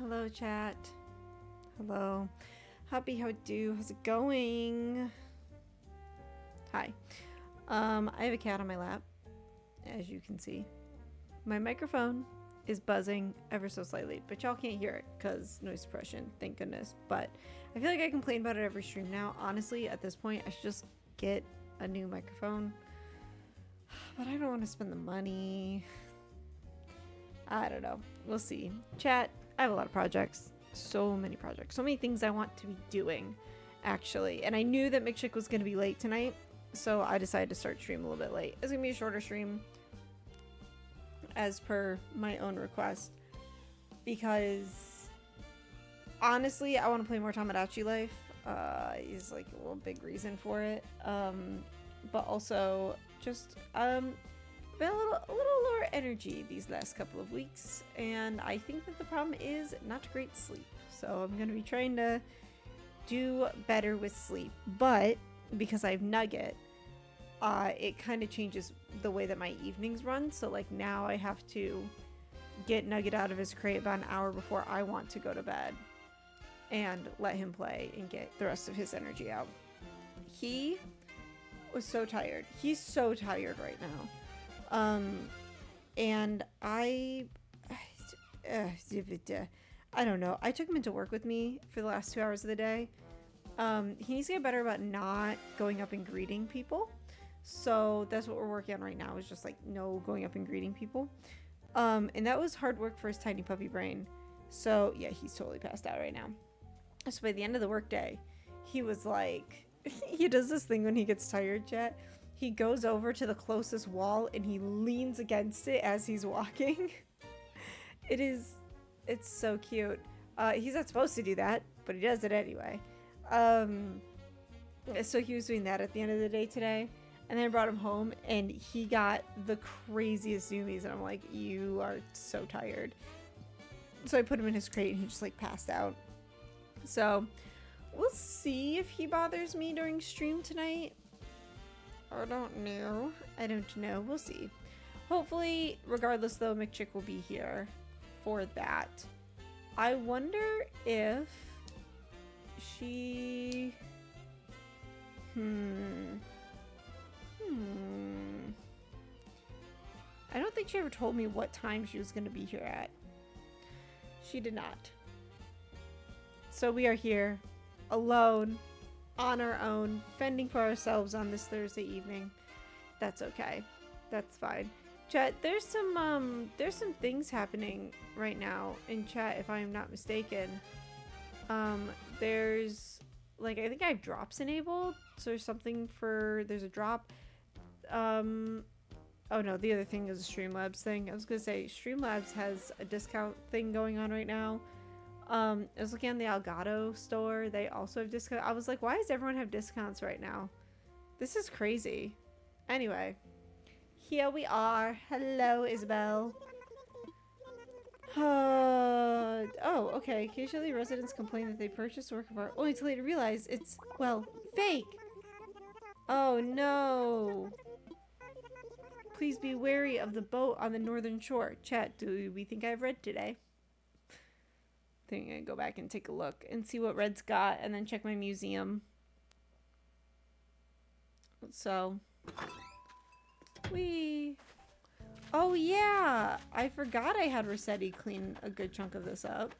Hello, chat. Hello. Happy how do? How's it going? Hi. I have a cat on my lap, as you can see. My microphone is buzzing ever so slightly, but y'all can't hear it because noise suppression, thank goodness. But I feel like I complain about it every stream now. Honestly, at this point, I should just get a new microphone. But I don't want to spend the money. I don't know. We'll see. Chat, I have a lot of projects. So many projects. So many things I want to be doing, actually. And I knew that McChick was going to be late tonight, so I decided to start stream a little bit late. It's going to be a shorter stream, as per my own request, because honestly, I want to play more Tamagotchi Life. Is like a little big reason for it. But also just been a little lower energy these last couple of weeks, and I think that the problem is not great sleep. So I'm gonna be trying to do better with sleep. But because I have Nugget, it kind of changes the way that my evenings run. So like now I have to get Nugget out of his crate about an hour before I want to go to bed and let him play and get the rest of his energy out. He was so tired. He's so tired right now. And I don't know. I took him into work with me for the last 2 hours of the day. He needs to get better about not going up and greeting people. So that's what we're working on right now, is just like no going up and greeting people. And that was hard work for his tiny puppy brain. So yeah, he's totally passed out right now. So by the end of the workday, he was like, he does this thing when he gets tired, chat. He goes over to the closest wall and he leans against it as he's walking. It's so cute. He's not supposed to do that, but he does it anyway. So he was doing that at the end of the day today. And then I brought him home and he got the craziest zoomies. And I'm like, you are so tired. So I put him in his crate and he just like passed out. So we'll see if he bothers me during stream tonight. I don't know. We'll see. Hopefully, regardless though, McChick will be here for that. I wonder if she... I don't think she ever told me what time she was going to be here at. She did not. So we are here, alone, on our own, fending for ourselves on this Thursday evening. That's okay. That's fine. Chat, there's some things happening right now in chat, if I am not mistaken. There's like, I think I have drops enabled. So there's a drop. Oh no, the other thing is a Streamlabs thing. I was gonna say Streamlabs has a discount thing going on right now. I was looking on the Elgato store. They also have discount. I was like, why does everyone have discounts right now? This is crazy. Anyway, here we are. Hello, Isabel. Oh, okay. Occasionally residents complain that they purchased a work of art only to later realize it's, well, fake. Oh no. Please be wary of the boat on the northern shore. Chat, do we think I've read today? I think I'm gonna go back and take a look and see what Red's got and then check my museum. So, oh yeah, I forgot I had Rossetti clean a good chunk of this up.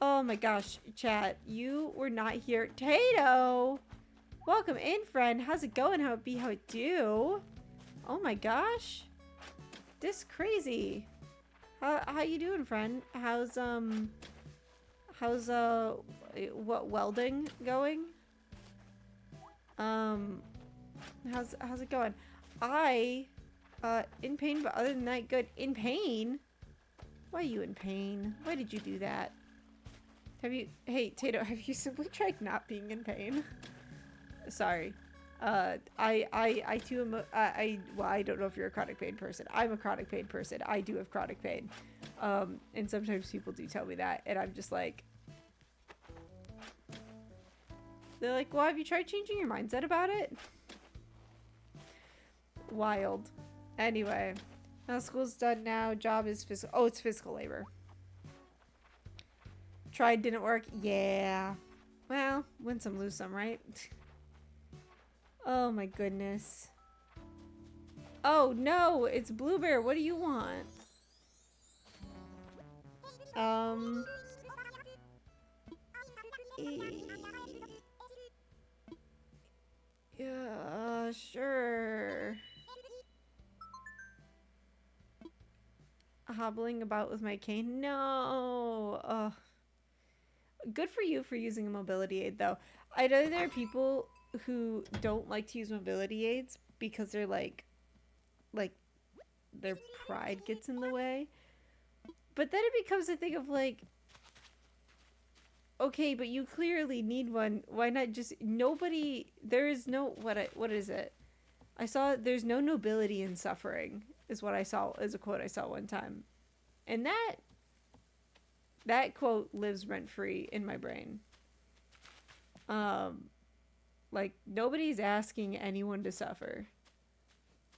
Oh my gosh, chat, you were not here. Tato! Welcome in, friend. How's it going? How it do? Oh my gosh. This crazy. How you doing, friend? How's what welding going? How's it going? In pain, but other than that, good. In pain? Why are you in pain? Why did you do that? Hey, Tato, have you simply tried not being in pain? Sorry. I too am, well, I don't know if you're a chronic pain person. I'm a chronic pain person. I do have chronic pain. And sometimes people do tell me that, and I'm just like, they're like, well, have you tried changing your mindset about it? Wild. Anyway, now school's done now. Job is physical. Oh, it's physical labor. Tried, didn't work. Yeah. Well, win some, lose some, right? Oh my goodness. Oh no, it's Blue Bear. What do you want? Yeah, sure. Hobbling about with my cane? No. Good for you for using a mobility aid, though. I know there are people who don't like to use mobility aids because they're like their pride gets in the way. But then it becomes a thing of like, okay, but you clearly need one. Why not just nobody? There is no what is it? I saw there's no nobility in suffering is what I saw is a quote I saw one time, and that quote lives rent free in my brain. Like nobody's asking anyone to suffer.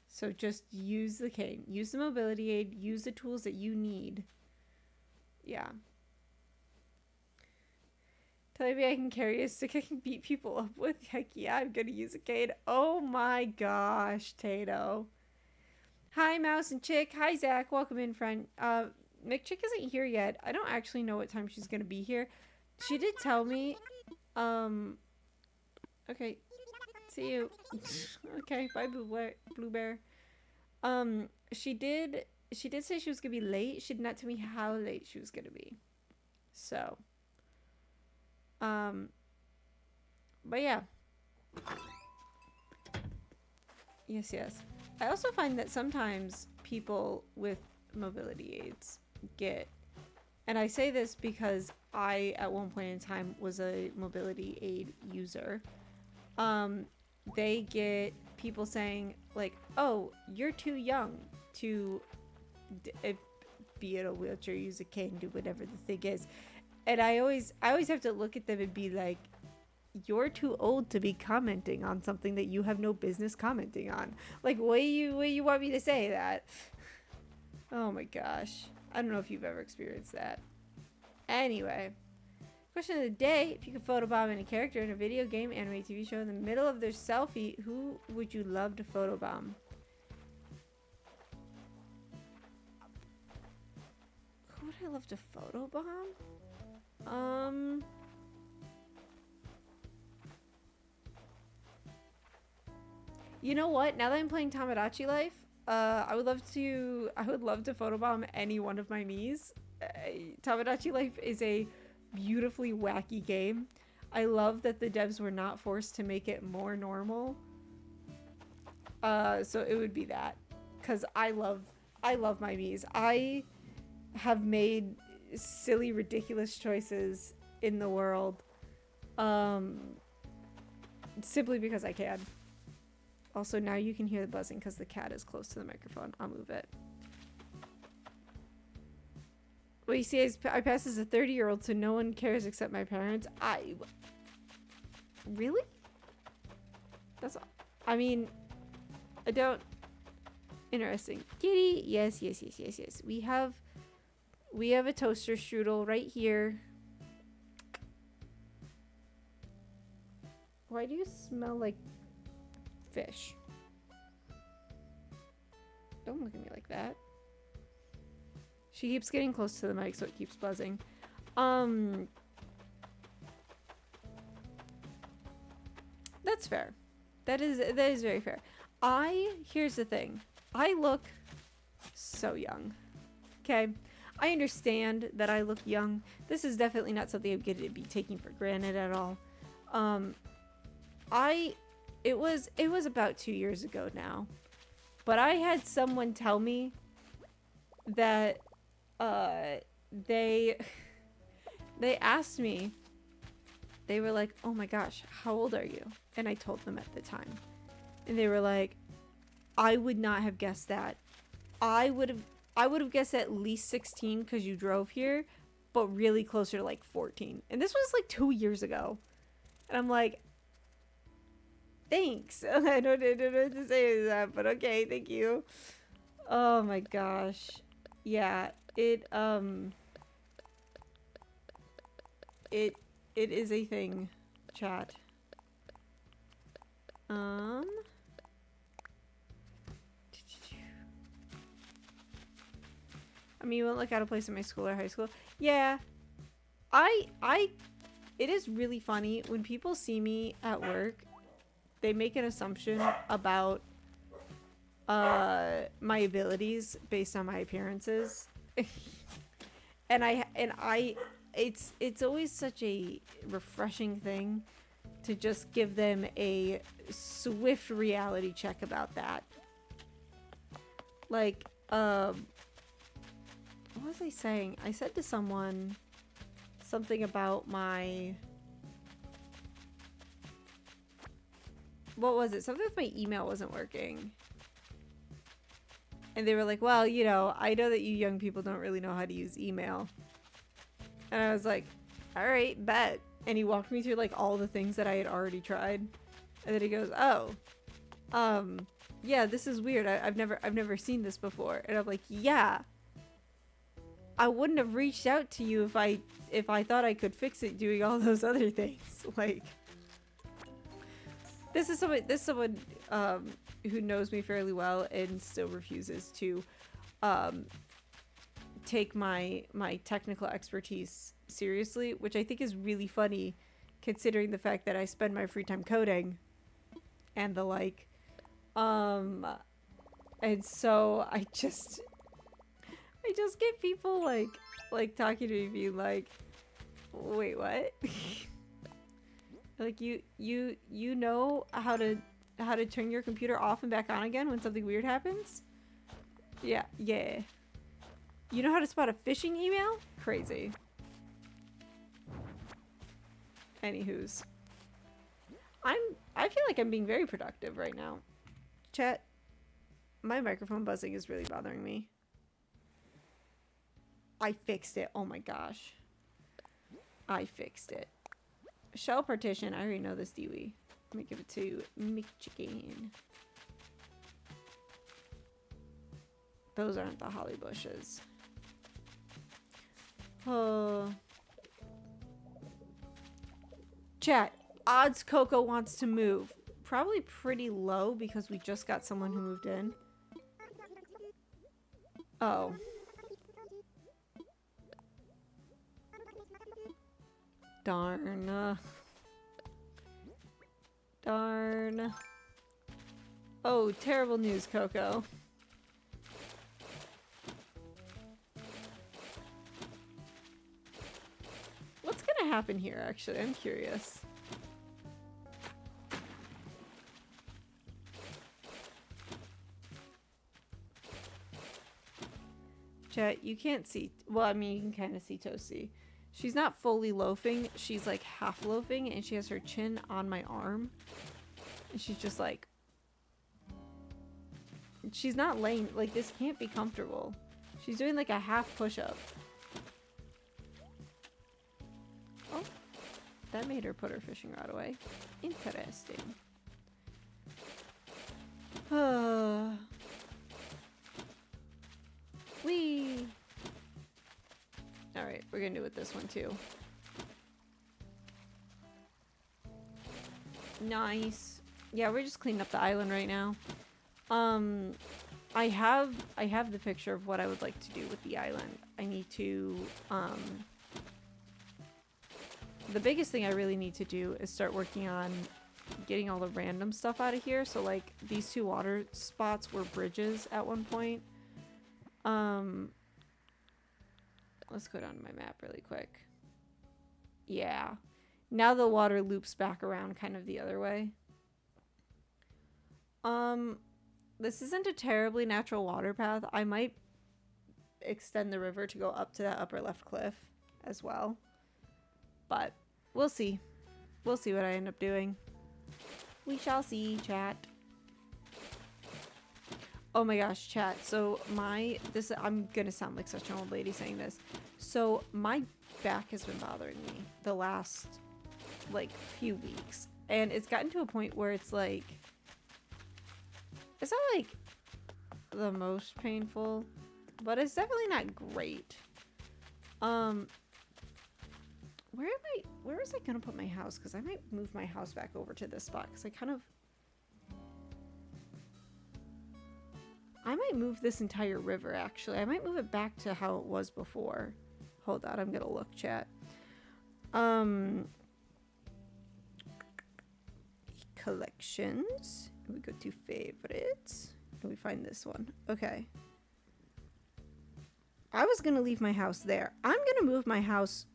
So just use the cane, use the mobility aid, use the tools that you need. Yeah. Tell me I can carry a stick I can beat people up with. Heck yeah, I'm gonna use a cane. Oh my gosh, Tato. Hi, Mouse and Chick. Hi, Zach. Welcome in, friend. McChick isn't here yet. I don't actually know what time she's gonna be here. She did tell me. Okay. See you. Okay, bye, Blue Bear. She did say she was gonna be late. She did not tell me how late she was gonna be. So. But yeah. Yes. I also find that sometimes people with mobility aids get, and I say this because I at one point in time was a mobility aid user. They get people saying like, "Oh, you're too young to be in a wheelchair, use a cane, do whatever the thing is." And I always have to look at them and be like, you're too old to be commenting on something that you have no business commenting on. Like, what do you want me to say that? Oh my gosh. I don't know if you've ever experienced that. Anyway, question of the day: if you could photobomb any character in a video game, anime, TV show in the middle of their selfie, who would you love to photobomb? Who would I love to photobomb? You know what? Now that I'm playing Tamagotchi Life, I would love to photobomb any one of my Miis. Tamagotchi Life is a beautifully wacky game. I love that the devs were not forced to make it more normal. So it would be that, cause I love my Miis. I have made silly, ridiculous choices in the world, simply because I can. Also, now you can hear the buzzing because the cat is close to the microphone. I'll move it. Well, you see, I pass as a 30-year-old, so no one cares except my parents. Really? That's all. I mean, I don't. Interesting. Kitty, yes. We have a toaster strudel right here. Why do you smell like fish? Don't look at me like that. She keeps getting close to the mic, so it keeps buzzing. That's fair. That is very fair. Here's the thing. I look so young. Okay? I understand that I look young. This is definitely not something I'm going to be taking for granted at all. It was about 2 years ago now, but I had someone tell me that they asked me, they were like, "Oh my gosh, how old are you?" And I told them at the time, and they were like, "I would not have guessed that. I would have guessed at least 16 because you drove here, but really closer to like 14." And this was like 2 years ago, and I'm like, thanks. I don't know what to say to that, but okay, thank you. Oh my gosh. Yeah, it is a thing, chat. I mean, you won't look out of place in my school or high school. Yeah. It is really funny when people see me at work, they make an assumption about my abilities based on my appearances. and it's always such a refreshing thing to just give them a swift reality check about that. Like, what was I saying? I said to someone something about my... What was it? Something with my email wasn't working. And they were like, well, you know, I know that you young people don't really know how to use email. And I was like, all right, bet. And he walked me through like all the things that I had already tried. And then he goes, oh, yeah, this is weird. I've never seen this before. And I'm like, yeah, I wouldn't have reached out to you if I thought I could fix it doing all those other things. Like, this is someone who knows me fairly well and still refuses to take my technical expertise seriously, which I think is really funny considering the fact that I spend my free time coding and the like. And so I just get people like talking to me being like, wait, what? Like you know how to turn your computer off and back on again when something weird happens? Yeah. You know how to spot a phishing email? Crazy. Anywho's. I feel like I'm being very productive right now. Chat, my microphone buzzing is really bothering me. I fixed it. Oh my gosh. I fixed it. Shell partition. I already know this, Dewey. Let me give it to McChick. Those aren't the holly bushes. Chat. Odds Coco wants to move. Probably pretty low because we just got someone who moved in. Oh. Darn. Darn. Oh, terrible news, Coco. What's gonna happen here, actually? I'm curious. Chat, you can't see... Well, I mean, you can kind of see Toasty. She's not fully loafing. She's like half loafing, and she has her chin on my arm. And she's just like... She's not laying... Like, this can't be comfortable. She's doing like a half push-up. Oh. That made her put her fishing rod away. Interesting. Whee! Alright, we're gonna do it with this one too. Nice. Yeah, we're just cleaning up the island right now. I have the picture of what I would like to do with the island. I need to, the biggest thing I really need to do is start working on getting all the random stuff out of here. So like these two water spots were bridges at one point. Let's go down to my map really quick. Yeah. Now the water loops back around kind of the other way. This isn't a terribly natural water path. I might extend the river to go up to that upper left cliff as well. But we'll see. We'll see what I end up doing. We shall see, chat. Oh my gosh, chat. So I'm gonna sound like such an old lady saying this. So my back has been bothering me the last like few weeks. And it's gotten to a point where it's like, it's not like the most painful, but it's definitely not great. where was I gonna put my house? Because I might move my house back over to this spot because I might move this entire river, actually. I might move it back to how it was before. Hold on, I'm gonna look, chat. Collections. We go to favorites. And we find this one. Okay. I was gonna leave my house there. I'm gonna move my house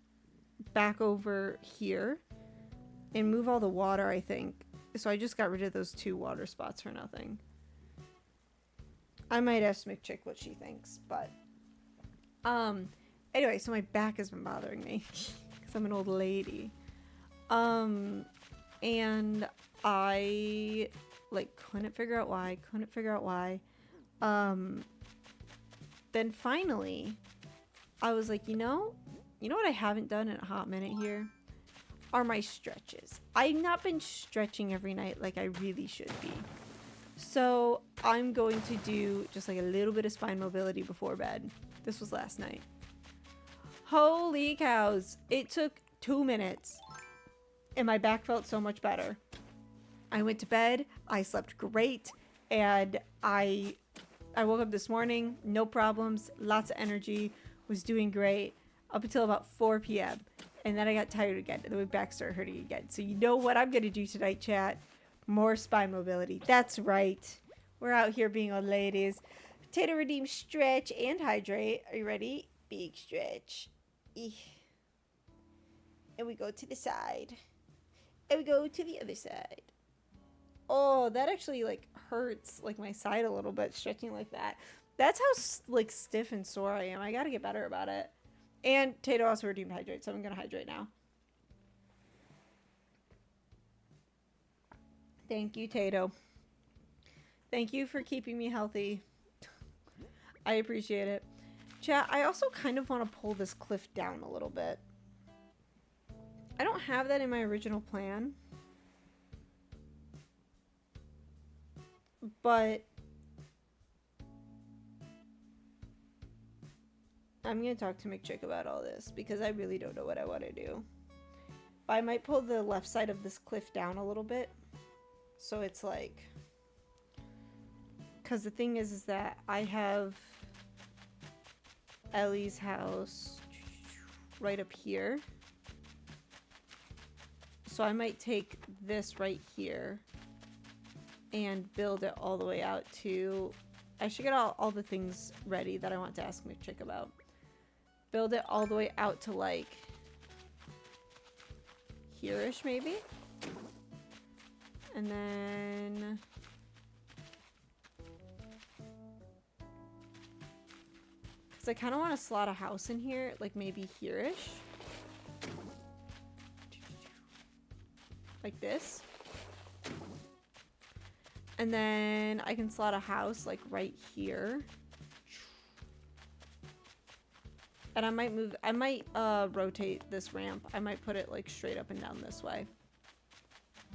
back over here and move all the water, I think. So I just got rid of those 2 water spots for nothing. I might ask McChick what she thinks, but anyway, so my back has been bothering me because I'm an old lady. And I like couldn't figure out why. Then finally I was like, you know what I haven't done in a hot minute here are my stretches. I've not been stretching every night like I really should be. So I'm going to do just like a little bit of spine mobility before bed. This was last night. Holy cows. It took 2 minutes and my back felt so much better. I went to bed. I slept great. And I woke up this morning. No problems. Lots of energy. Was doing great up until about 4 p.m. And then I got tired again. And then my back started hurting again. So you know what I'm going to do tonight, chat? More spine mobility. That's right. We're out here being old ladies. Potato redeem, stretch, and hydrate. Are you ready? Big stretch. And we go to the side. And we go to the other side. Oh, that actually like hurts like my side a little bit, stretching like that. That's how like stiff and sore I am. I gotta get better about it. And Tato also redeemed hydrate, so I'm gonna hydrate now. Thank you, Tato. Thank you for keeping me healthy. I appreciate it. Chat, I also kind of want to pull this cliff down a little bit. I don't have that in my original plan. But I'm going to talk to McChick about all this because I really don't know what I want to do. But I might pull the left side of this cliff down a little bit. So it's like, because the thing is that I have Ellie's house right up here. So I might take this right here and build it all the way out to, I should get all the things ready that I want to ask McChick about. Build it all the way out to like here-ish maybe. And then because I kind of want to slot a house in here, like maybe here-ish. Like this. And then I can slot a house like right here. And I might rotate this ramp. I might put it like straight up and down this way.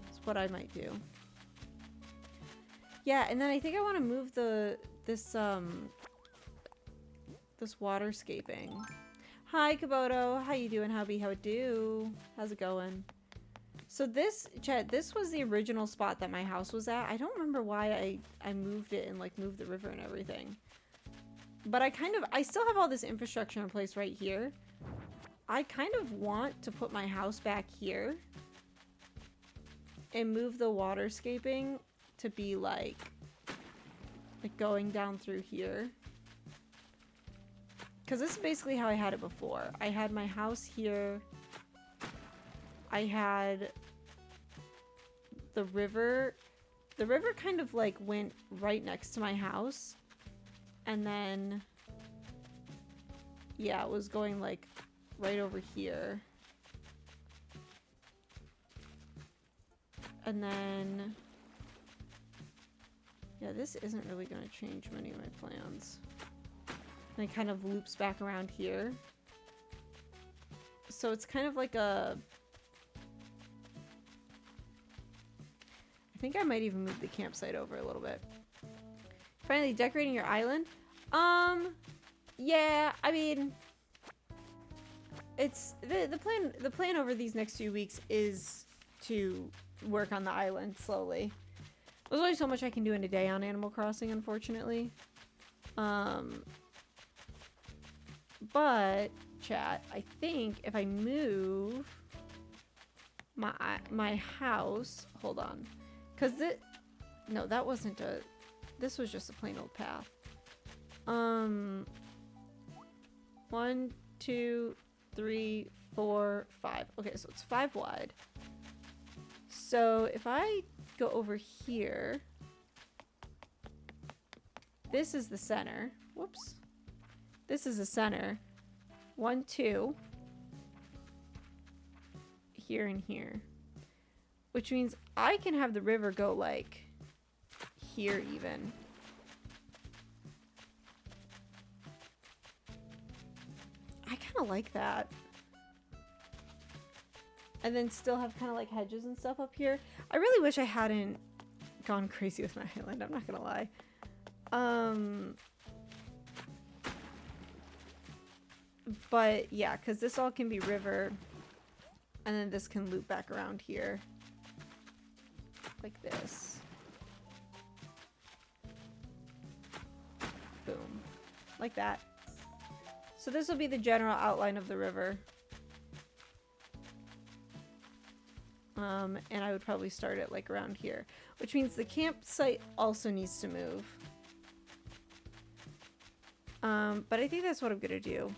That's what I might do. Yeah, and then I think I want to move this waterscaping. Hi, Kaboto. How you doing, hubby? How it do? How's it going? So this, chat, this was the original spot that my house was at. I don't remember why I moved it and like moved the river and everything. But I still have all this infrastructure in place right here. I kind of want to put my house back here and move the waterscaping to be like going down through here. Because this is basically how I had it before. I had my house here. I had the river. The river kind of like went right next to my house. And then, yeah, it was going like right over here. And then, yeah, this isn't really going to change many of my plans. And it kind of loops back around here. So it's kind of like a, I think I might even move the campsite over a little bit. Finally decorating your island? Yeah, I mean, it's the plan over these next few weeks is to work on the island slowly. There's only so much I can do in a day on Animal Crossing, unfortunately. But chat, I think if I move my house, hold on, because no, that wasn't this was just a plain old path. 1, 2, 3, 4, 5. Okay, so it's 5 wide. So if I go over here, this is the center. Whoops. This is the center. 1, 2. Here and here. Which means I can have the river go like here even. I kind of like that. And then still have kind of like hedges and stuff up here. I really wish I hadn't gone crazy with my island. I'm not gonna lie. But yeah, because this all can be river. And then this can loop back around here. Like this. Boom. Like that. So this will be the general outline of the river. And I would probably start it like around here. Which means the campsite also needs to move. But I think that's what I'm gonna do.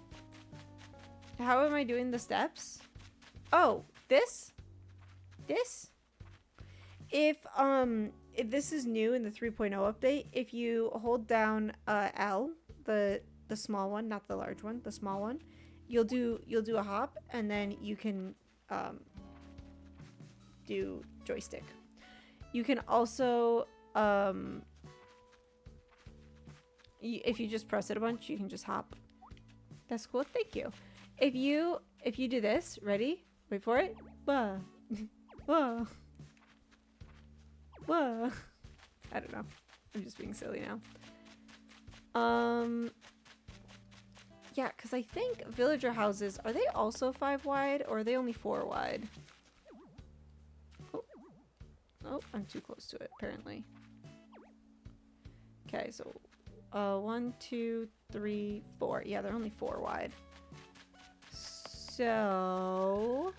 How am I doing the steps? Oh, this? This? If this is new in the 3.0 update, if you hold down L, the small one, not the large one, the small one, you'll do a hop, and then you can do joystick. You can also if you just press it a bunch, you can just hop. That's cool. Thank you. If you do this, ready? Wait for it. Whoa. Whoa. Whoa. I don't know. I'm just being silly now. Yeah, because I think villager houses, are they also 5 wide or are they only 4 wide? Oh. Oh, I'm too close to it, apparently. Okay, so 1, 2, 3, 4. Yeah, they're only 4 wide. So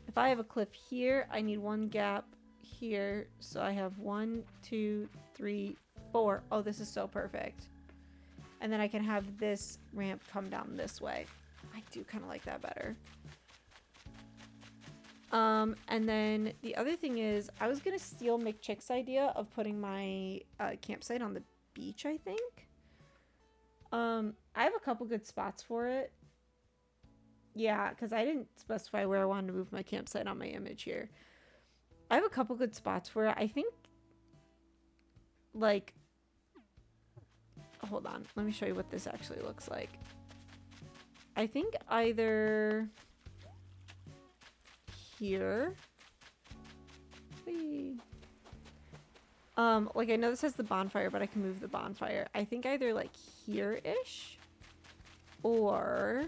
if I have a cliff here, I need 1 gap here. So I have 1, 2, 3, 4. Oh, this is so perfect. And then I can have this ramp come down this way. I do kind of like that better. And then the other thing is, I was going to steal McChick's idea of putting my campsite on the beach, I think. I have a couple good spots for it. Yeah, because I didn't specify where I wanted to move my campsite on my image here. I have a couple good spots for it. I think, like, hold on. Let me show you what this actually looks like. I think either here. Whee. Like I know this has the bonfire, but I can move the bonfire. I think either like here-ish or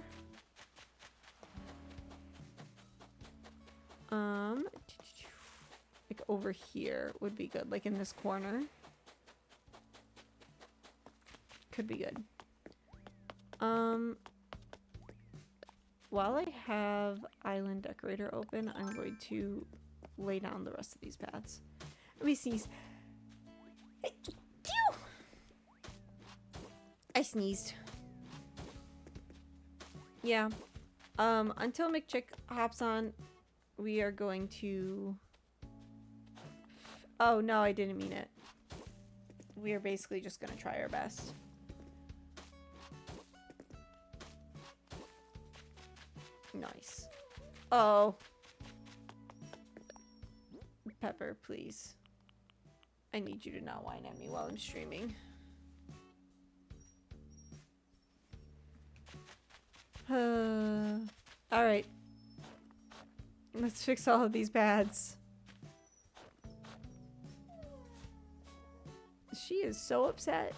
like over here would be good, like in this corner. Could be good. While I have Island Decorator open, I'm going to lay down the rest of these paths. Let me sneeze. I sneezed. Yeah. Until McChick hops on, we are going to... Oh, no, I didn't mean it. We are basically just going to try our best. Nice. Oh. Pepper, please. I need you to not whine at me while I'm streaming. Alright. Let's fix all of these pads. She is so upset.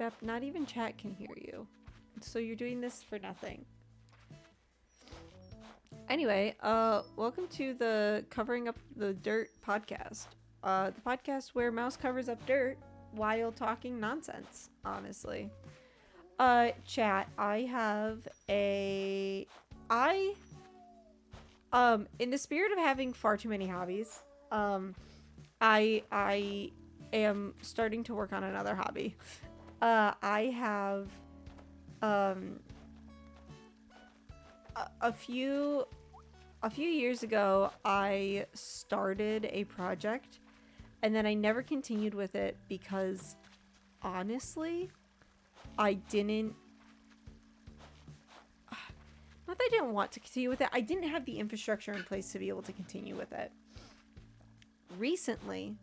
up. Not even chat can hear you. So you're doing this for nothing. Anyway, welcome to the Covering Up the Dirt podcast. The podcast where Mouse covers up dirt while talking nonsense, honestly. Chat, in the spirit of having far too many hobbies, I am starting to work on another hobby. I have, a few years ago, I started a project, and then I never continued with it because, honestly, I didn't. Not that I didn't want to continue with it. I didn't have the infrastructure in place to be able to continue with it. Recently,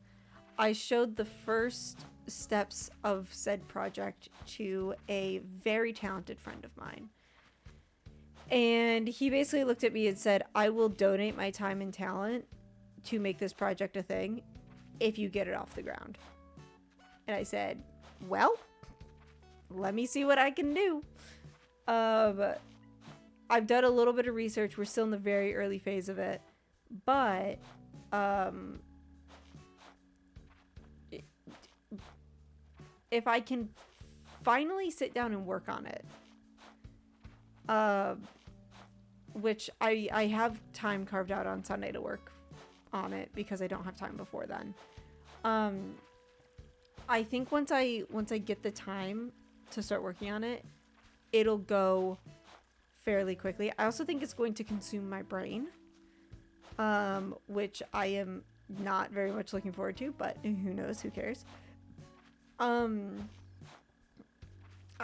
I showed the first steps of said project to a very talented friend of mine. And he basically looked at me and said, I will donate my time and talent to make this project a thing if you get it off the ground. And I said, well, let me see what I can do. I've done a little bit of research. We're still in the very early phase of it. But if I can finally sit down and work on it, which I have time carved out on Sunday to work on it because I don't have time before then. I think once I get the time to start working on it, it'll go fairly quickly. I also think it's going to consume my brain, which I am not very much looking forward to, but who knows, who cares.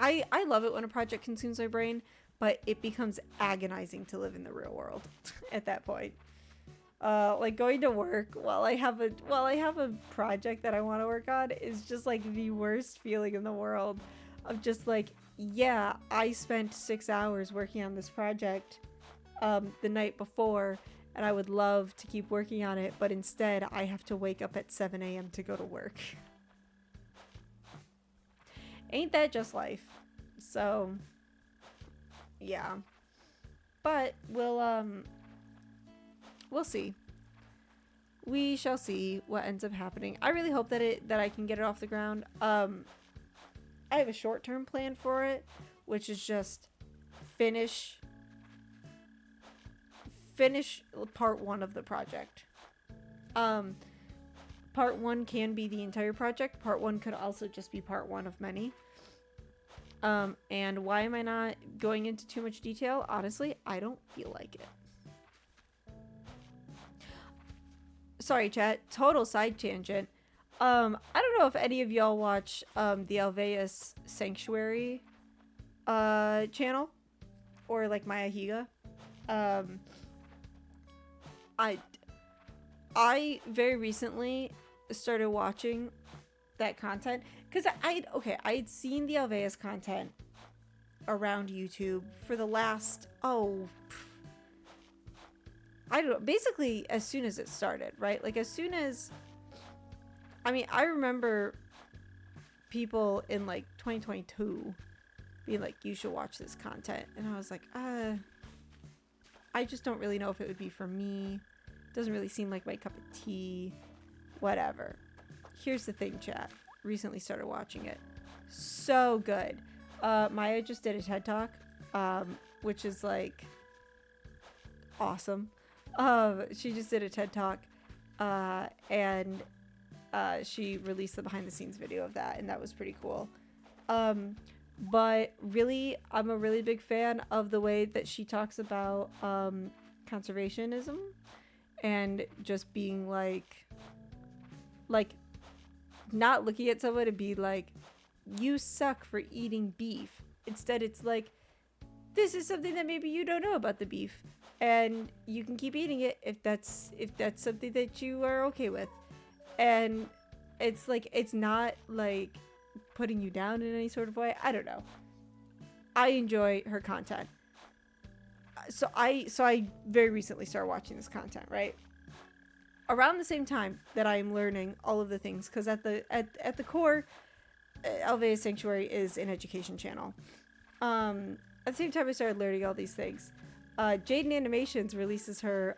I love it when a project consumes my brain, but it becomes agonizing to live in the real world at that point. Like going to work while I have a project that I want to work on is just like the worst feeling in the world of just like, yeah, I spent 6 hours working on this project the night before, and I would love to keep working on it, but instead I have to wake up at 7 a.m. to go to work. Ain't that just life? So, yeah. But we'll see. We shall see what ends up happening. I really hope that I can get it off the ground. I have a short-term plan for it, which is just finish part 1 of the project. Part 1 can be the entire project. Part 1 could also just be part 1 of many. And why am I not going into too much detail? Honestly, I don't feel like it. Sorry, chat. Total side tangent. I don't know if any of y'all watch the Alveus Sanctuary channel or like Maya Higa. I very recently started watching that content because I had seen the Alveus content around YouTube for the last I don't know, basically as soon as it started, right? Like as soon as, I mean, I remember people in like 2022 being like, you should watch this content, and I was like, I just don't really know if it would be for me. Doesn't really seem like my cup of tea. Whatever. Here's the thing, chat. Recently started watching it. So good. Maya just did a TED Talk, which is like awesome. She just did a TED Talk, and she released the behind the scenes video of that, and that was pretty cool. But really, I'm a really big fan of the way that she talks about conservationism and just being like not looking at someone and be like, you suck for eating beef. Instead, it's like, this is something that maybe you don't know about the beef, and you can keep eating it if that's something that you are okay with. And it's like, it's not like putting you down in any sort of way. I don't know. I enjoy her content. So I very recently started watching this content, right? Around the same time that I'm learning all of the things, because at the core, Elevated Sanctuary is an education channel. At the same time I started learning all these things, Jaden Animations releases her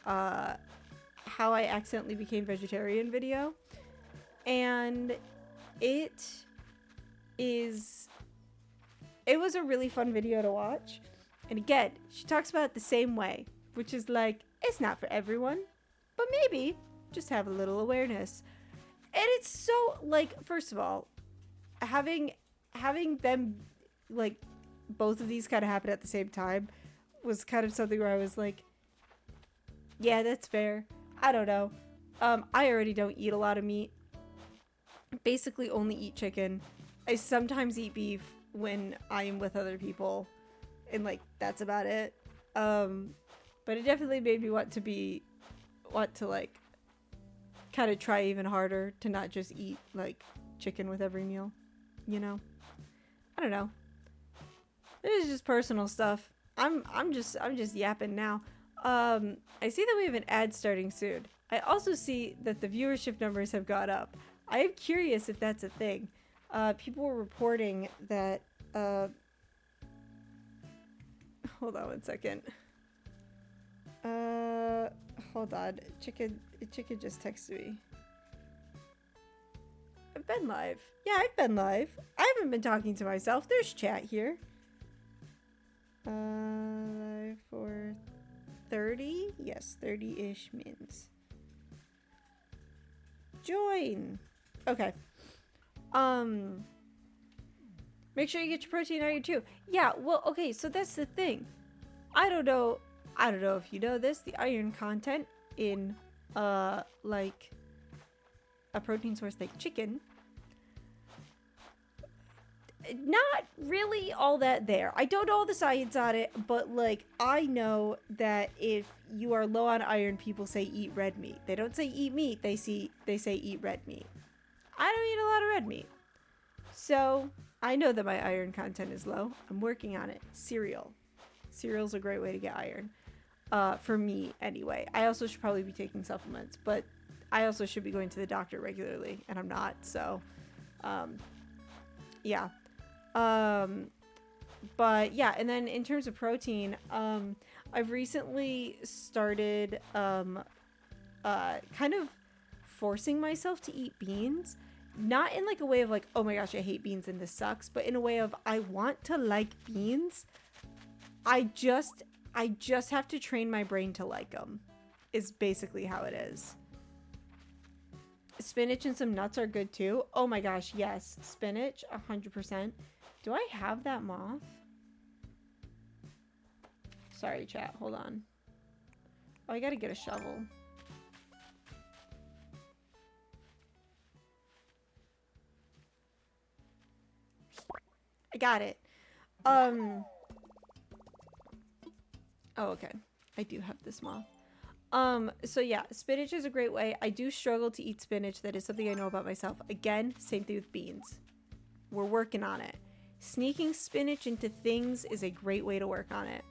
How I Accidentally Became Vegetarian video, and it was a really fun video to watch. And again, she talks about it the same way, which is like, it's not for everyone, but maybe just have a little awareness. And it's so, like, first of all, having them, like, both of these kind of happen at the same time was kind of something where I was like, yeah, that's fair. I don't know. I already don't eat a lot of meat. Basically only eat chicken. I sometimes eat beef when I am with other people, and like that's about it. But it definitely made me want to like kind of try even harder to not just eat like chicken with every meal, you know? I don't know. This is just personal stuff. I'm just yapping now. I see that we have an ad starting soon. I also see that the viewership numbers have gone up. I am curious if that's a thing. People were reporting that, hold on one second. Hold on. Chicken just texted me. I've been live. Yeah, I've been live. I haven't been talking to myself. There's chat here. Live for 30? Yes, 30-ish mins. Join. Okay. Make sure you get your protein iron too. Yeah, well, okay, so that's the thing. I don't know if you know this, the iron content in like a protein source like chicken, not really all that there. I don't know all the science on it, but like I know that if you are low on iron, people say eat red meat. They don't say eat meat, they say eat red meat. I don't eat a lot of red meat. So I know that my iron content is low. I'm working on it. Cereal's a great way to get iron. For me anyway. I also should probably be taking supplements, but I also should be going to the doctor regularly, and I'm not, so yeah. But yeah, and then in terms of protein, I've recently started kind of forcing myself to eat beans. Not in like a way of like, oh my gosh, I hate beans and this sucks, but in a way of I want to like beans. I just have to train my brain to like them, is basically how it is. Spinach and some nuts are good too. Oh my gosh, yes. Spinach, 100%. Do I have that moth? Sorry, chat. Hold on. Oh, I gotta get a shovel. I got it. Oh, okay. I do have this moth. So yeah, spinach is a great way. I do struggle to eat spinach. That is something I know about myself. Again, same thing with beans. We're working on it. Sneaking spinach into things is a great way to work on it.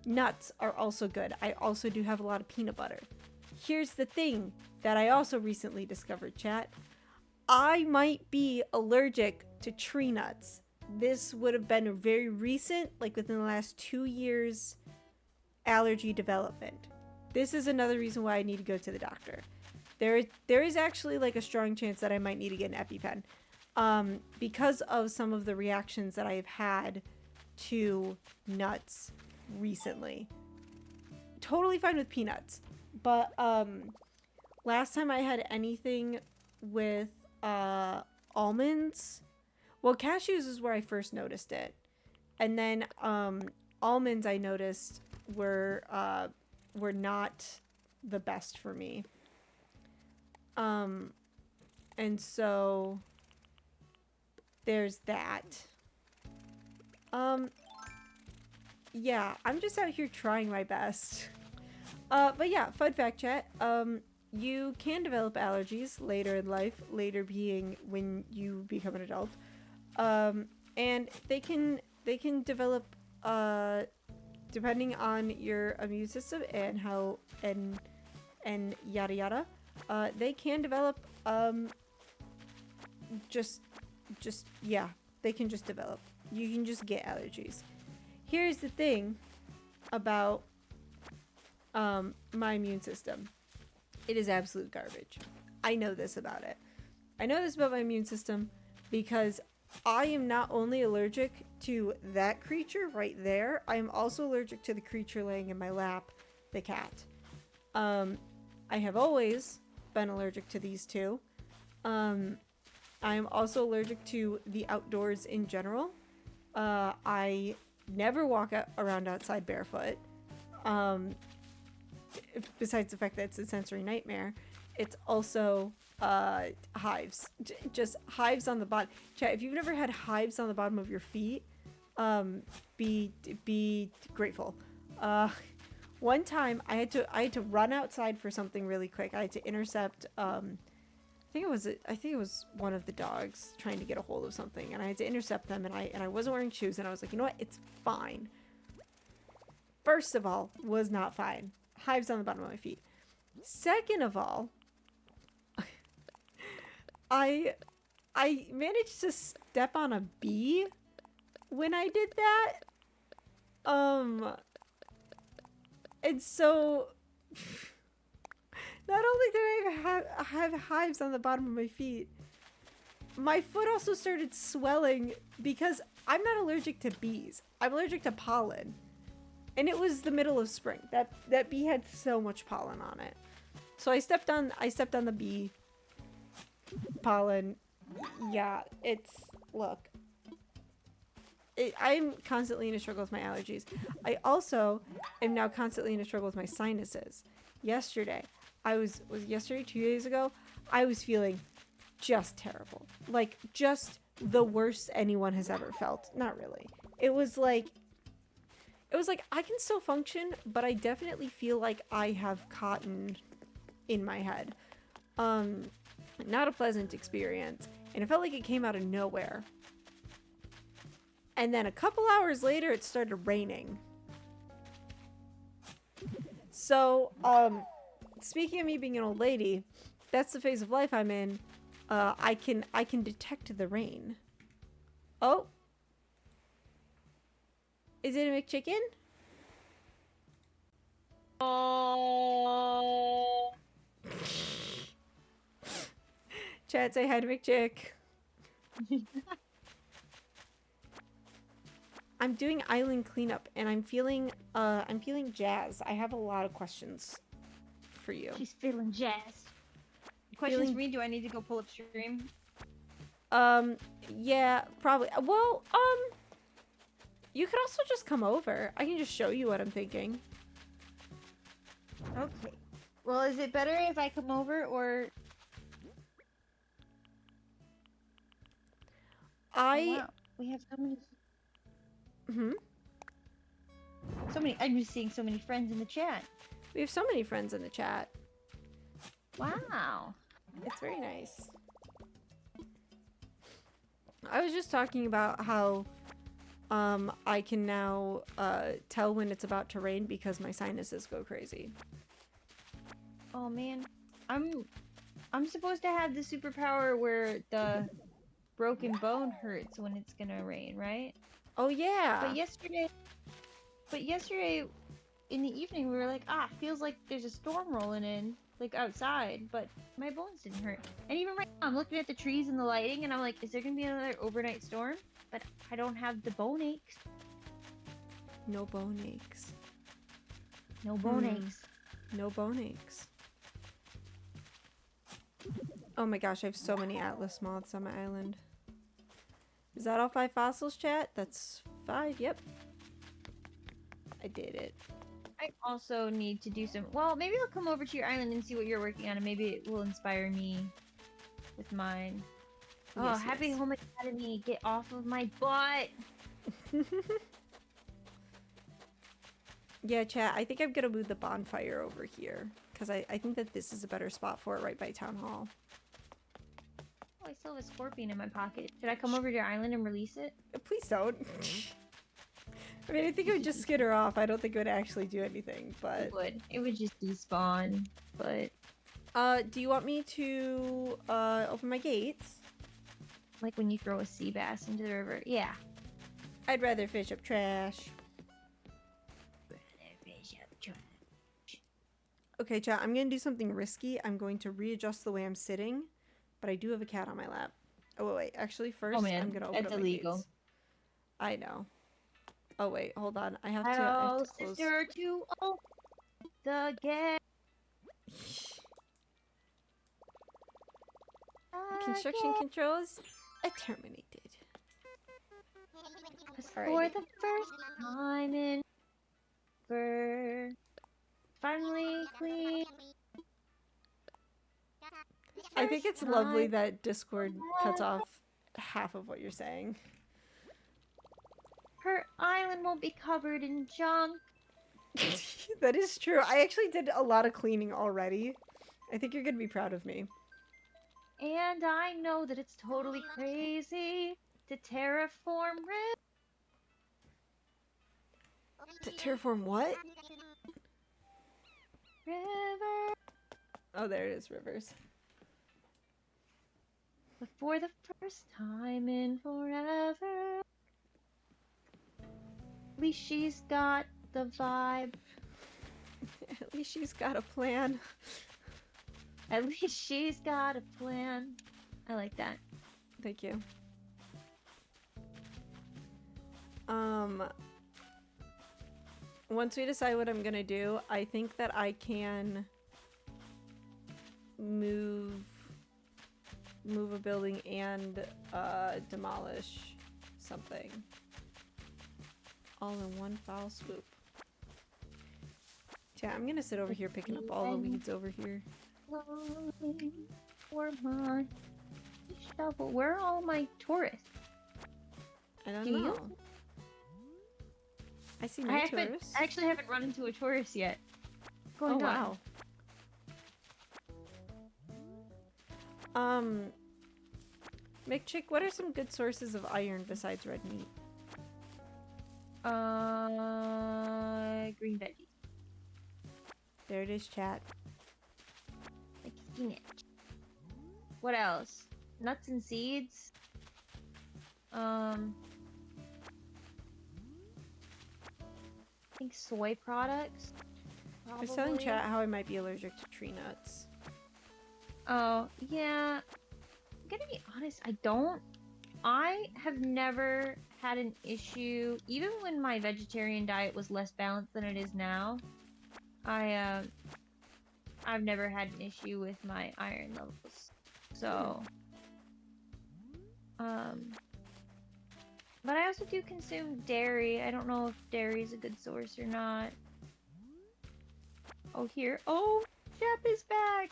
Nuts are also good. I also do have a lot of peanut butter. Here's the thing that I also recently discovered, chat. I might be allergic to tree nuts. This would have been a very recent, like within the last 2 years, allergy development. This is another reason why I need to go to the doctor. There is actually like a strong chance that I might need to get an EpiPen, because of some of the reactions that I have had to nuts recently. Totally fine with peanuts, but last time I had anything with almonds, well, cashews is where I first noticed it, and then almonds I noticed were not the best for me, and so there's that. Yeah, I'm just out here trying my best. But yeah, fun fact, chat. You can develop allergies later in life, later being when you become an adult. And they can develop, depending on your immune system and how, and yada yada. They can develop, just just, yeah, they can just develop. You can just get allergies. Here's the thing about my immune system. It is absolute garbage. I know this about it. I know this about my immune system because I am not only allergic to that creature right there, I am also allergic to the creature laying in my lap, the cat. I have always been allergic to these two. I am also allergic to the outdoors in general. I never walk around outside barefoot. Besides the fact that it's a sensory nightmare, it's also hives. Just hives on the bottom. Chat, if you've never had hives on the bottom of your feet, be grateful. One time I had to run outside for something really quick. I had to intercept I think it was one of the dogs trying to get a hold of something, and I had to intercept them, and I wasn't wearing shoes, and I was like, you know what, it's fine. First of all, was not fine. Hives on the bottom of my feet. Second of all, I managed to step on a bee when I did that. And so not only did I have hives on the bottom of my feet, my foot also started swelling because I'm not allergic to bees. I'm allergic to pollen. And it was the middle of spring. That bee had so much pollen on it. So I stepped on the bee pollen. Yeah, look. I'm constantly in a struggle with my allergies. I also am now constantly in a struggle with my sinuses. Yesterday, yesterday, 2 days ago, I was feeling just terrible. Like, just the worst anyone has ever felt. Not really. It was like, I can still function, but I definitely feel like I have cotton in my head. Not a pleasant experience. And it felt like it came out of nowhere. And then a couple hours later, it started raining. So, speaking of me being an old lady, that's the phase of life I'm in. I can detect the rain. Oh. Is it a McChicken? Oh. Chat, say hi to McChick. I'm doing island cleanup, and I'm feeling jazzed. I have a lot of questions for you. She's feeling jazzed. Questions for me? Do I need to go pull up stream? Yeah, probably. Well, you could also just come over. I can just show you what I'm thinking. Okay. Well, is it better if I come over, or... Oh, wow. We have so many... I'm just seeing so many friends in the chat. We have so many friends in the chat. Wow. It's very nice. I was just talking about how I can now tell when it's about to rain because my sinuses go crazy. Oh man. I'm supposed to have the superpower where the broken bone hurts when it's gonna rain, right? Oh yeah. But yesterday in the evening we were like, feels like there's a storm rolling in, like outside, but my bones didn't hurt. And even right now I'm looking at the trees and the lighting and I'm like, is there gonna be another overnight storm? But I don't have the bone aches. No bone aches. No bone aches. No bone aches. Oh my gosh, I have so many Atlas moths on my island. Is that all 5 fossils, chat? That's 5, yep. I did it. I also need to do some... Well, maybe I'll come over to your island and see what you're working on, and maybe it will inspire me with mine. Yes, Happy yes. Home Academy, get off of my butt! Yeah, chat, I think I'm gonna move the bonfire over here. Because I think that this is a better spot for it right by Town Hall. Oh, I still have a scorpion in my pocket. Should I come over to your island and release it? Please don't. I mean, I think it would just skid her off. I don't think it would actually do anything, but... It would. It would just despawn, but... Do you want me to, open my gates? Like when you throw a sea bass into the river. Yeah. I'd rather fish up trash. Okay, chat, I'm going to do something risky. I'm going to readjust the way I'm sitting, but I do have a cat on my lap. Oh, wait. Actually, first, man, I'm going to open that's up illegal. my gates. I know. Oh, wait. Hold on. I have to Hello, close. sister, to open the gate. Construction controls terminated. For the first time in ever, finally clean. I think it's lovely that Discord cuts off half of what you're saying. Her island won't be covered in junk. That is true. I actually did a lot of cleaning already. I think you're going to be proud of me. And I know that it's totally crazy to terraform Riv. To terraform what? River. Oh, there it is, Rivers. But for the first time in forever, at least she's got the vibe. At least she's got a plan. At least she's got a plan. I like that. Thank you. Once we decide what I'm gonna do, I think that I can move a building and demolish something all in one foul swoop. Yeah, I'm gonna sit over here picking up all the weeds over here. For my shovel. Where are all my tourists? I don't know. I see no tourists. I actually haven't run into a tourist yet. What's going on? Wow. McChick, what are some good sources of iron besides red meat? Green veggies. There it is, chat. Like spinach. What else? Nuts and seeds. I think soy products. I was telling chat how I might be allergic to tree nuts. Oh, yeah. I'm gonna be honest, I have never had an issue, even when my vegetarian diet was less balanced than it is now. I've never had an issue with my iron levels. So, but I also do consume dairy. I don't know if dairy is a good source or not. Oh, here. Oh, Shep is back.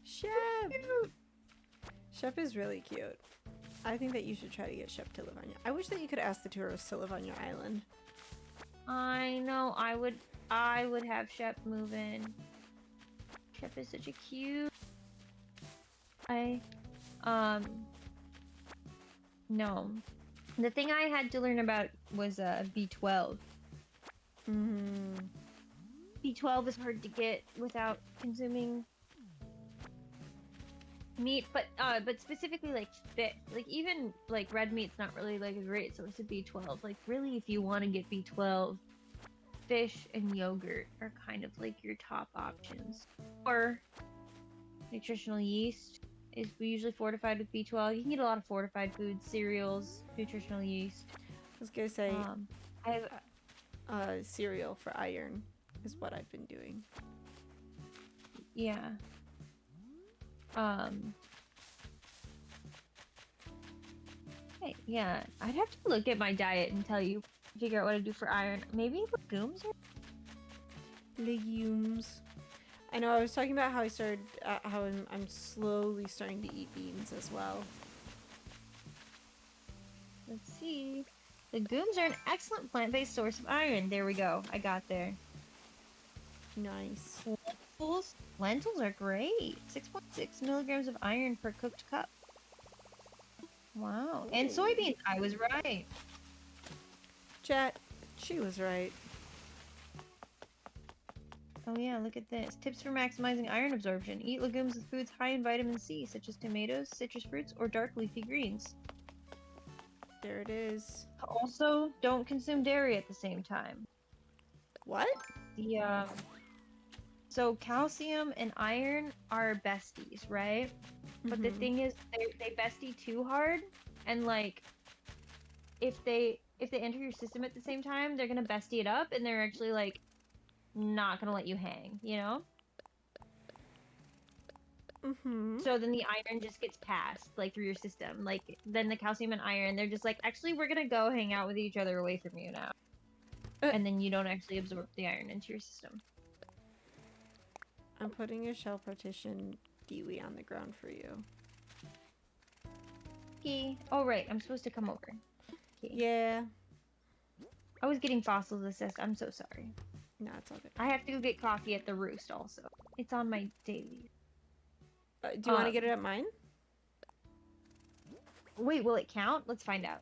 Shep! Shep is really cute. I think that you should try to get Shep to live on your... I wish that you could ask the tourists to live on your island. I know. I would have Shep move in. Shep is such a cute... No. The thing I had to learn about was B12. B12 is hard to get without consuming meat, but specifically like fish. Like even like red meat's not really like a great source of B12. Like really, if you want to get B12, fish and yogurt are kind of like your top options. Or nutritional yeast is usually fortified with B12. You can get a lot of fortified foods, cereals, nutritional yeast. I was gonna say, I have cereal for iron is what I've been doing. Yeah. Hey, yeah, I'd have to look at my diet and figure out what to do for iron. Maybe legumes or legumes. I know I was talking about how I started, how I'm slowly starting to eat beans as well. Let's see. Legumes are an excellent plant-based source of iron. There we go. I got there. Nice. Lentils are great. 6.6 milligrams of iron per cooked cup. Wow. Ooh. And soybeans. I was right. Chat, she was right. Oh yeah, look at this. Tips for maximizing iron absorption. Eat legumes with foods high in vitamin C, such as tomatoes, citrus fruits, or dark leafy greens. There it is. Also, don't consume dairy at the same time. What? The So calcium and iron are besties, right? But the Mm-hmm. thing is, they bestie too hard, and like if they enter your system at the same time, they're gonna bestie it up, and they're actually like not gonna let you hang, you know? Mm-hmm. So then the iron just gets passed like through your system. Like then the calcium and iron, they're just like, actually, we're gonna go hang out with each other away from you now, Uh, and then you don't actually absorb the iron into your system. I'm putting a shell partition Dewey on the ground for you. Okay. Oh right, I'm supposed to come over. Okay. Yeah. I was getting fossils assessed. I'm so sorry. No, it's all good. I have to go get coffee at the Roost also. It's on my daily. Do you want to get it at mine? Wait, will it count? Let's find out.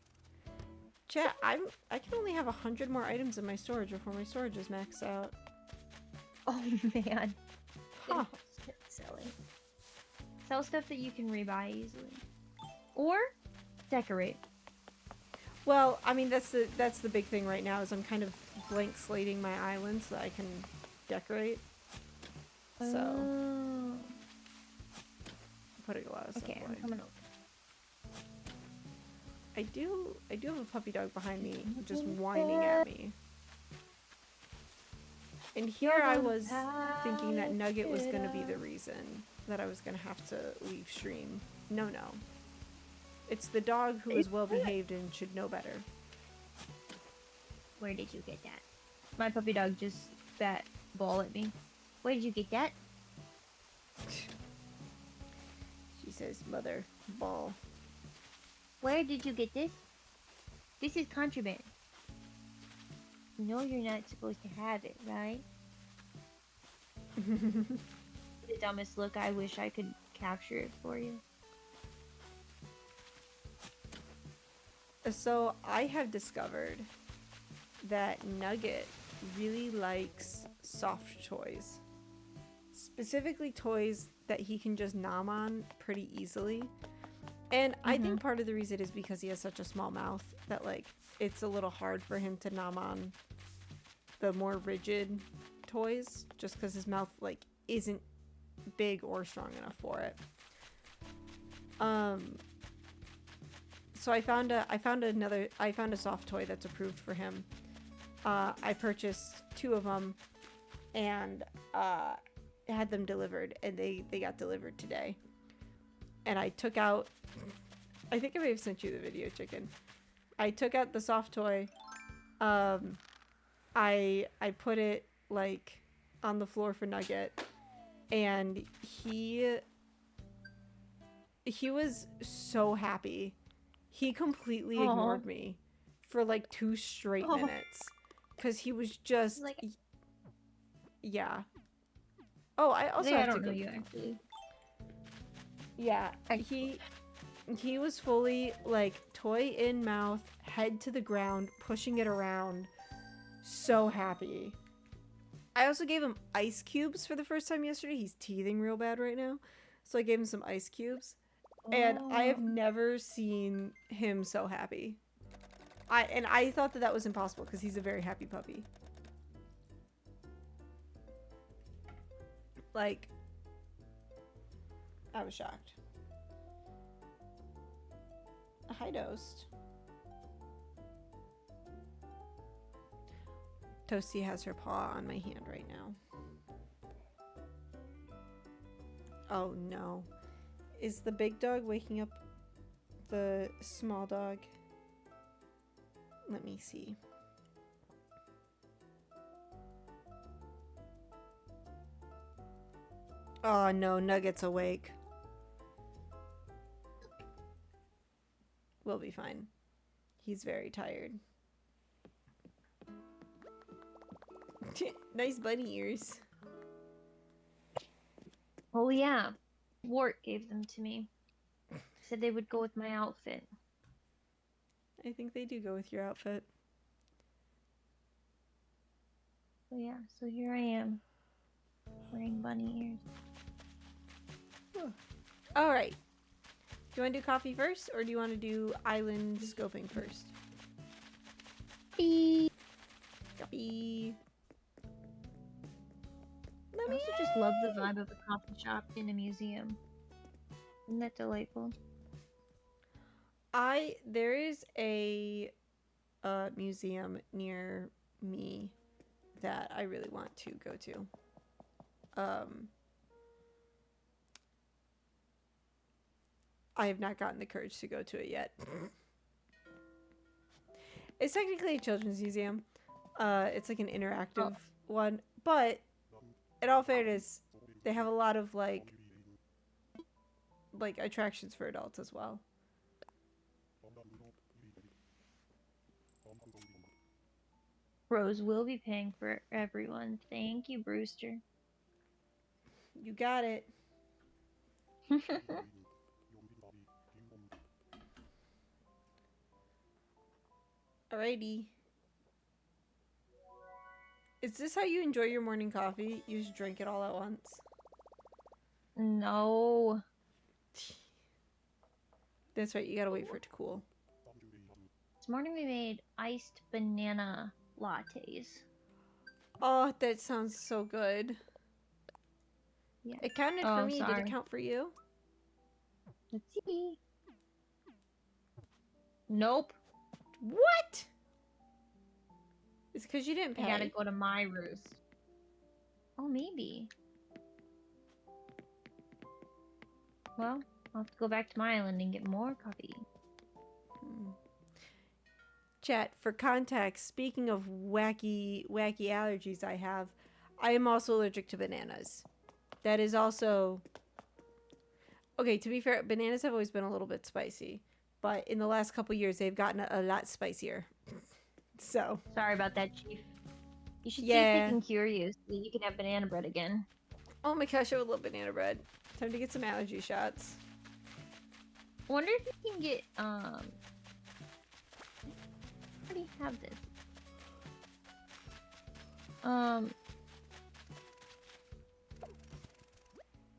Chat, I can only have 100 more items in my storage before my storage is maxed out. Oh man. Huh. Selling. Sell stuff that you can rebuy easily. Or decorate. Well, I mean that's the big thing right now is I'm kind of blank slating my island so that I can decorate. So Oh. putting a lot of stuff Okay, I'm away. coming over. I do have a puppy dog behind me just whining at me. And here I was thinking that Nugget was going to be the reason that I was going to have to leave stream. No. It's the dog who is well behaved and should know better. Where did you get that? My puppy dog just spat ball at me. Where did you get that? She says, "Mother, ball." Where did you get this? This is contraband. You know you're not supposed to have it, right? The dumbest look. I wish I could capture it for you. So I have discovered that Nugget really likes soft toys. Specifically toys that he can just nom on pretty easily. And I think part of the reason is because he has such a small mouth that like it's a little hard for him to nom on the more rigid toys just because his mouth like isn't big or strong enough for it. So I found a soft toy that's approved for him. I purchased 2 of them and had them delivered, and they got delivered today. And I took out, I think I may have sent you the video, Chicken. I took out the soft toy. I put it like on the floor for Nugget, and he was so happy. He completely ignored me for like 2 straight minutes because he was just Like, yeah. Oh, I also I have to don't go. know you actually. Yeah, he was fully like toy in mouth, head to the ground, pushing it around. So happy. I also gave him ice cubes for the first time yesterday. He's teething real bad right now. So I gave him some ice cubes. And I have never seen him so happy. I thought that was impossible because he's a very happy puppy. Like, I was shocked. Hi, Toast. Toasty has her paw on my hand right now. Oh no. Is the big dog waking up the small dog? Let me see. Oh no, Nugget's awake. We'll be fine. He's very tired. Nice bunny ears. Oh yeah, Wart gave them to me. Said they would go with my outfit. I think they do go with your outfit. So yeah, so here I am. Wearing bunny ears. All right. Do you want to do coffee first, or do you want to do island scoping first? Beep. Coffee. I also just love the vibe of a coffee shop in a museum. Isn't that delightful? There is a museum near me that I really want to go to. I have not gotten the courage to go to it yet. It's technically a children's museum. It's like an interactive one, but in all fairness, they have a lot of like attractions for adults as well. Rose will be paying for everyone. Thank you, Brewster. You got it. Alrighty. Is this how you enjoy your morning coffee? You just drink it all at once? No. That's right, you gotta wait for it to cool. This morning we made iced banana lattes. Oh, that sounds so good. Yeah. It counted for me. Did it count for you? Let's see. Nope. What? It's because you didn't pay. I gotta go to my roost. Oh, maybe. Well, I'll have to go back to my island and get more coffee. Chat, for context, speaking of wacky allergies I have, I am also allergic to bananas. That is also... Okay, to be fair, bananas have always been a little bit spicy. But in the last couple years, they've gotten a lot spicier. So... Sorry about that, Chief. You should see if they can cure you so you can have banana bread again. Oh my gosh, I would love banana bread. Time to get some allergy shots. I wonder if you can get, I already have this. I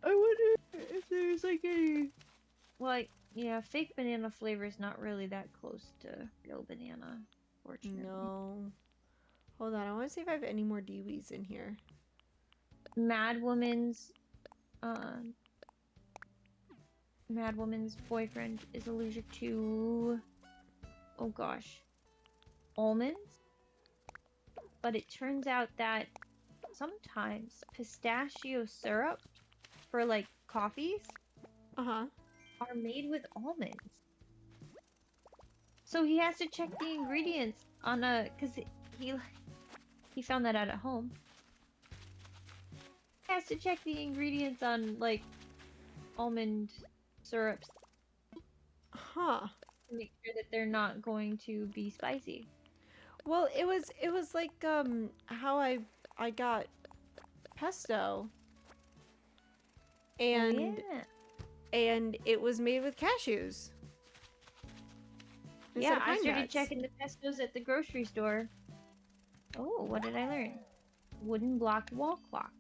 wonder if there's like a... Like, yeah, fake banana flavor is not really that close to real banana, fortunately. No. Hold on, I want to see if I have any more Dewey's in here. Mad Woman's boyfriend is allergic to, oh gosh, almonds. But it turns out that sometimes pistachio syrup for like coffees are made with almonds. So he has to check the ingredients on cause he found that out at home. He has to check the ingredients on like almond syrups. To make sure that they're not going to be spicy. Well, it was like how I got pesto. And and it was made with cashews. Yeah, I started checking the pestos at the grocery store. Oh, what did I learn? Wooden block wall clock.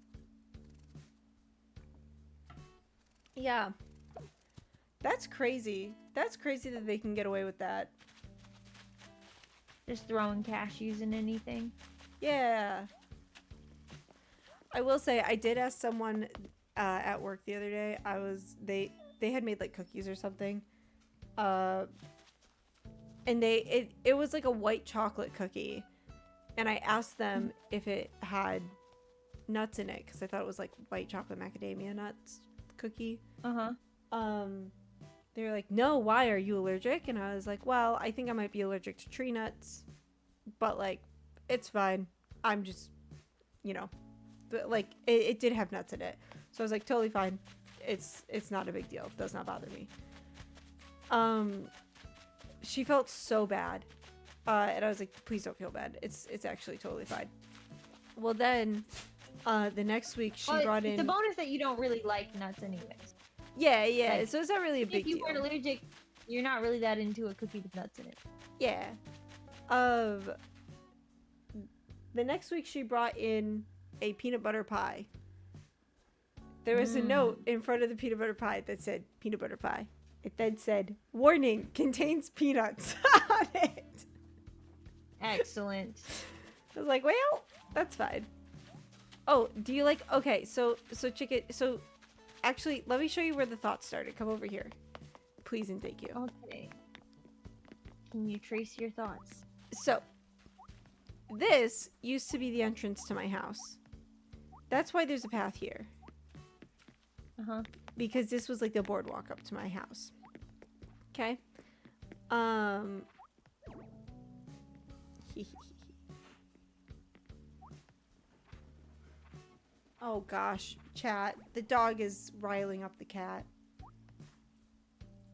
Yeah. That's crazy. That's crazy that they can get away with that. Just throwing cashews in anything. Yeah. I will say, I did ask someone at work the other day. They had made like cookies or something. And it was like a white chocolate cookie. And I asked them if it had nuts in it, because I thought it was like white chocolate macadamia nuts cookie. They were like, no, why, are you allergic? And I was like, well, I think I might be allergic to tree nuts, but like, it's fine. I'm just, but like, it did have nuts in it. So I was like, totally fine. It's not a big deal. It does not bother me. She felt so bad. And I was like, please don't feel bad. It's actually totally fine. Well, then, the next week she brought in... The bonus that you don't really like nuts anyways. Yeah. Like, so it's not really a big deal. If you weren't allergic, you're not really that into a cookie with nuts in it. Yeah. The next week she brought in a peanut butter pie. there was a note in front of the peanut butter pie that said peanut butter pie. It then said, warning, contains peanuts on it. Excellent. I was like, well, that's fine. Oh, do you like, okay, so chicken, so actually, let me show you where the thoughts started. Come over here. Please and thank you. Okay. Can you trace your thoughts? So, this used to be the entrance to my house. That's why there's a path here. Uh-huh. Because this was like the boardwalk up to my house. Okay? Oh gosh, chat. The dog is riling up the cat.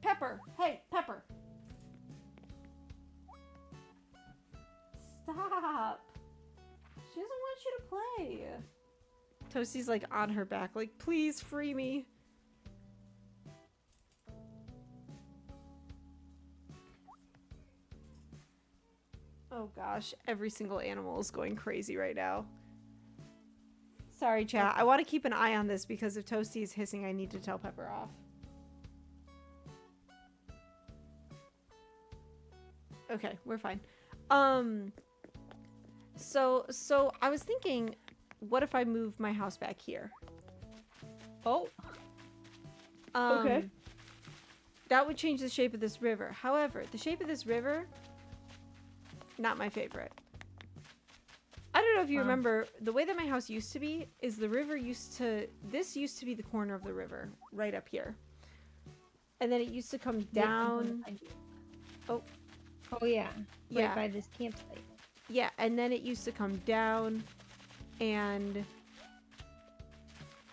Pepper! Hey, Pepper! Stop! She doesn't want you to play. Toasty's like on her back, like, please free me. Oh gosh, every single animal is going crazy right now. Sorry, chat. I want to keep an eye on this because if Toasty is hissing, I need to tell Pepper off. Okay, we're fine. So I was thinking, what if I move my house back here? Oh. Okay. That would change the shape of this river. However, the shape of this river, not my favorite. I don't know if you remember, the way that my house used to be is the river this used to be the corner of the river, right up here. And then it used to come down. Oh. Oh, yeah. Right Yeah. by this campsite. Yeah, and then it used to come down and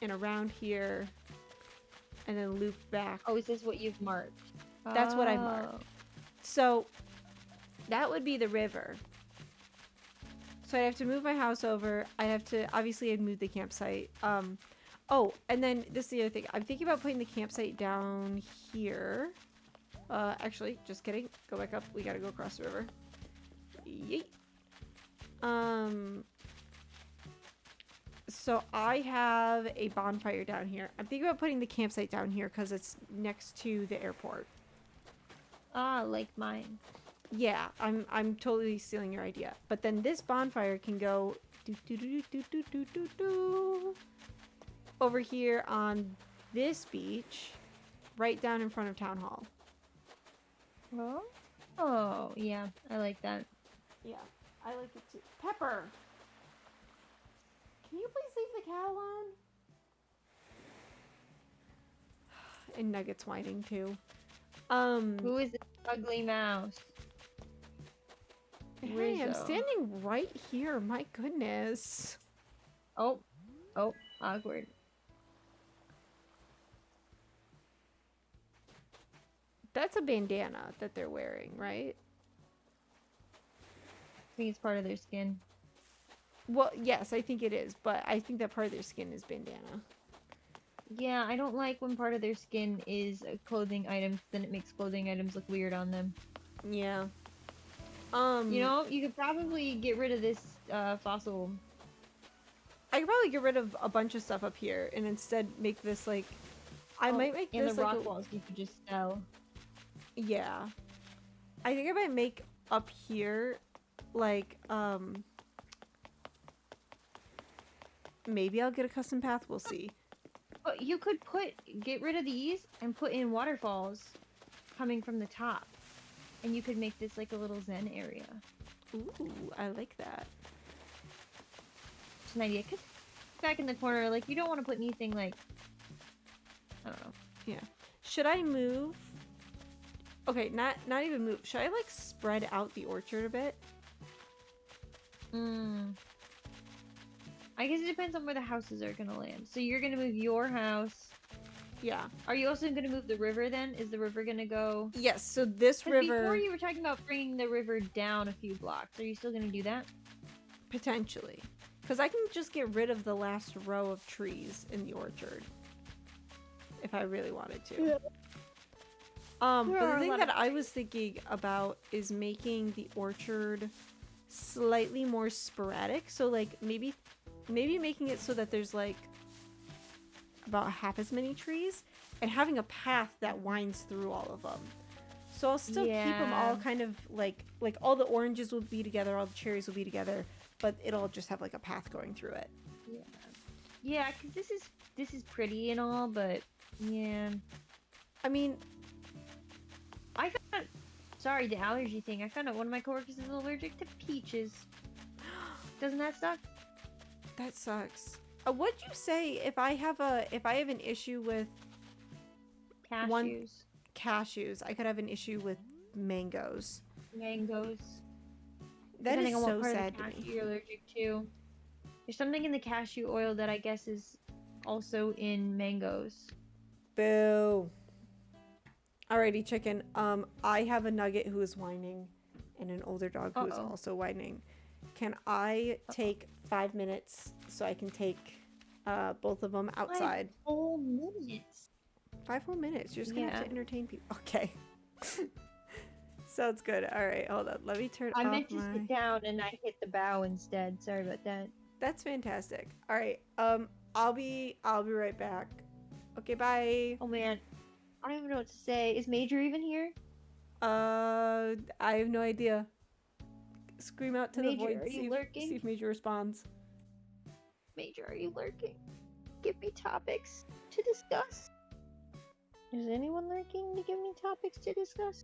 around here and then loop back. Oh, is this what you've marked? That's what I marked. So that would be the river. So I'd have to move my house over. Obviously I'd move the campsite. Oh, and then this is the other thing. I'm thinking about putting the campsite down here. Actually, just kidding. Go back up. We gotta go across the river. Yeet. So I have a bonfire down here. I'm thinking about putting the campsite down here because it's next to the airport. Ah, like mine. Yeah, I'm totally stealing your idea. But then this bonfire can go over here on this beach, right down in front of Town Hall. Oh? Oh, yeah. I like that. Yeah, I like it too. Pepper! Can you please leave the cat alone? And Nugget's whining too. Who is this ugly mouse? Hey, I'm Rizzo. standing right here. My goodness. Oh. Oh, awkward. That's a bandana that they're wearing, right? I think it's part of their skin. Well, yes, I think it is, but I think that part of their skin is bandana. Yeah, I don't like when part of their skin is a clothing item, 'cause then it makes clothing items look weird on them. Yeah. You know, you could probably get rid of this fossil. I could probably get rid of a bunch of stuff up here and instead make this like I might make and this the like rock walls you could just sell. Yeah. I think I might make up here like maybe I'll get a custom path, we'll see. But you could get rid of these and put in waterfalls coming from the top. And you could make this like a little zen area. Ooh, I like that. It's an idea. 'Cause back in the corner, like, you don't want to put anything like, I don't know. Yeah. Should I move? Okay, not even move. Should I like spread out the orchard a bit? I guess it depends on where the houses are gonna land. So you're gonna move your house. Yeah. Are you also gonna move the river then? Is the river gonna go? Yes, so this 'Cause river before you were talking about bringing the river down a few blocks. Are you still gonna do that? potentially. Because I can just get rid of the last row of trees in the orchard. If I really wanted to. Yeah. But There the are a thing lot that of I was thinking about is making the orchard slightly more sporadic. So like maybe making it so that there's like about half as many trees and having a path that winds through all of them. So I'll still keep them all kind of like all the oranges will be together, all the cherries will be together, but it'll just have like a path going through it. Yeah. Yeah, because this is pretty and all, but yeah. I mean, I found sorry, the allergy thing. I found out one of my coworkers is allergic to peaches. Doesn't that suck? that sucks. What'd you say if I have an issue with Cashews. Cashews, I could have an issue with mangoes. Mangoes. That Depending is on so what part sad of the to cashew me. you're allergic to. There's something in the cashew oil that I guess is also in mangoes. Boo. Alrighty, chicken. I have a nugget who is whining, and an older dog who is also whining. Can I take 5 minutes so I can take both of them outside? 5 whole minutes. 5 whole minutes. You're just gonna have to entertain people. Okay. Sounds good. All right, hold on. Let me turn off I meant to sit down and I hit the bow instead. Sorry about that. That's fantastic. All right. I'll be right back. Okay, bye. Oh man, I don't even know what to say. Is Major even here? I have no idea. Scream out to Major, the void. are you lurking? See if Major responds. Major, are you lurking? Give me topics to discuss. Is anyone lurking to give me topics to discuss?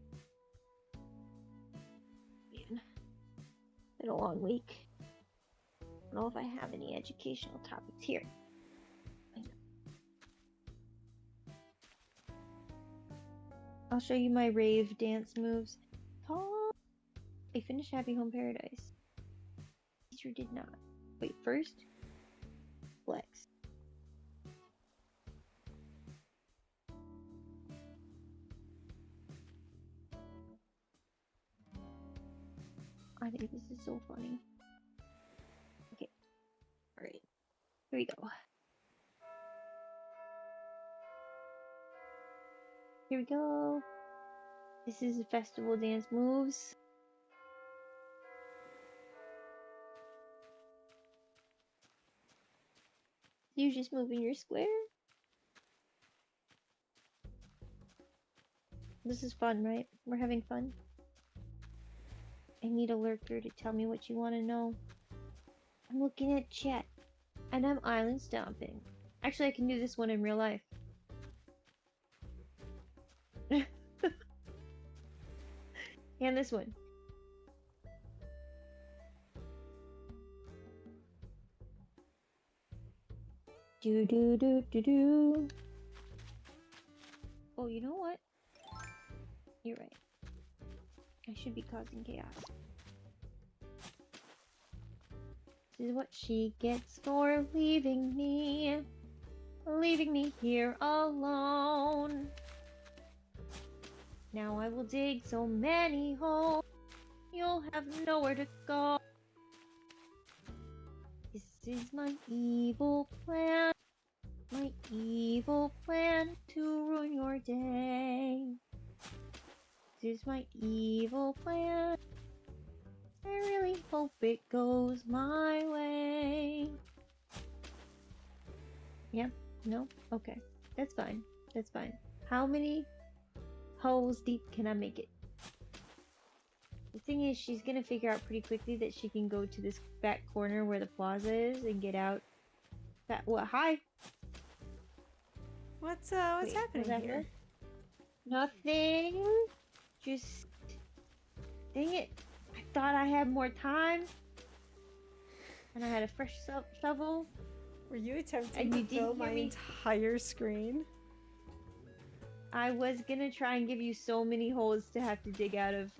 Man, been a long week. I don't know if I have any educational topics here. I'll show you my rave dance moves. I finished Happy Home Paradise. Teacher did not. Wait, first, flex. I think this is so funny. Okay. Alright. Here we go. Here we go. This is the festival dance moves. You just moving your square. This is fun, right? We're having fun. I need a lurker to tell me what you want to know. I'm looking at chat, and I'm island stomping. Actually, I can do this one in real life. And this one. Do do do do do. Oh, you know what? You're right. I should be causing chaos. This is what she gets for leaving me here alone. Now I will dig so many holes, you'll have nowhere to go. This is my evil plan to ruin your day. This is my evil plan. I really hope it goes my way. Yep, no, okay, that's fine, that's fine. How many holes deep can I make it? The thing is, she's gonna figure out pretty quickly that she can go to this back corner where the plaza is and get out. What? Hi. What's happening here? Nothing. Just dang it. I thought I had more time, and I had a fresh shovel. Were you attempting to fill my entire screen? I was gonna try and give you so many holes to have to dig out of.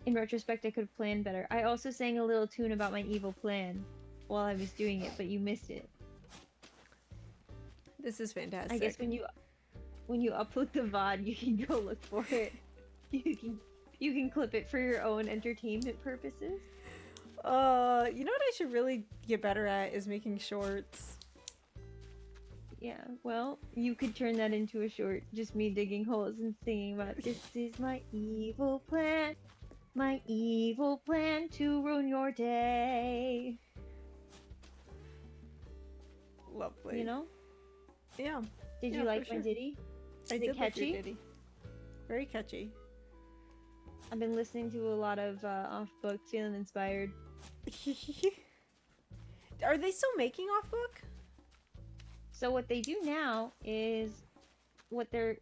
In retrospect, I could have planned better. I also sang a little tune about my evil plan while I was doing it, but you missed it. This is fantastic. I guess when you upload the VOD, you can go look for it. You can clip it for your own entertainment purposes. You know what I should really get better at is making shorts. Yeah, well, you could turn that into a short, just me digging holes and singing about this is my evil plan. My evil plan to ruin your day. Lovely. You know? Yeah. Did Yeah, you for like my sure. ditty? I Is did it like your catchy? ditty. Very catchy. I've been listening to a lot of off book, feeling inspired. Are they still making off book? So what they do now is what they're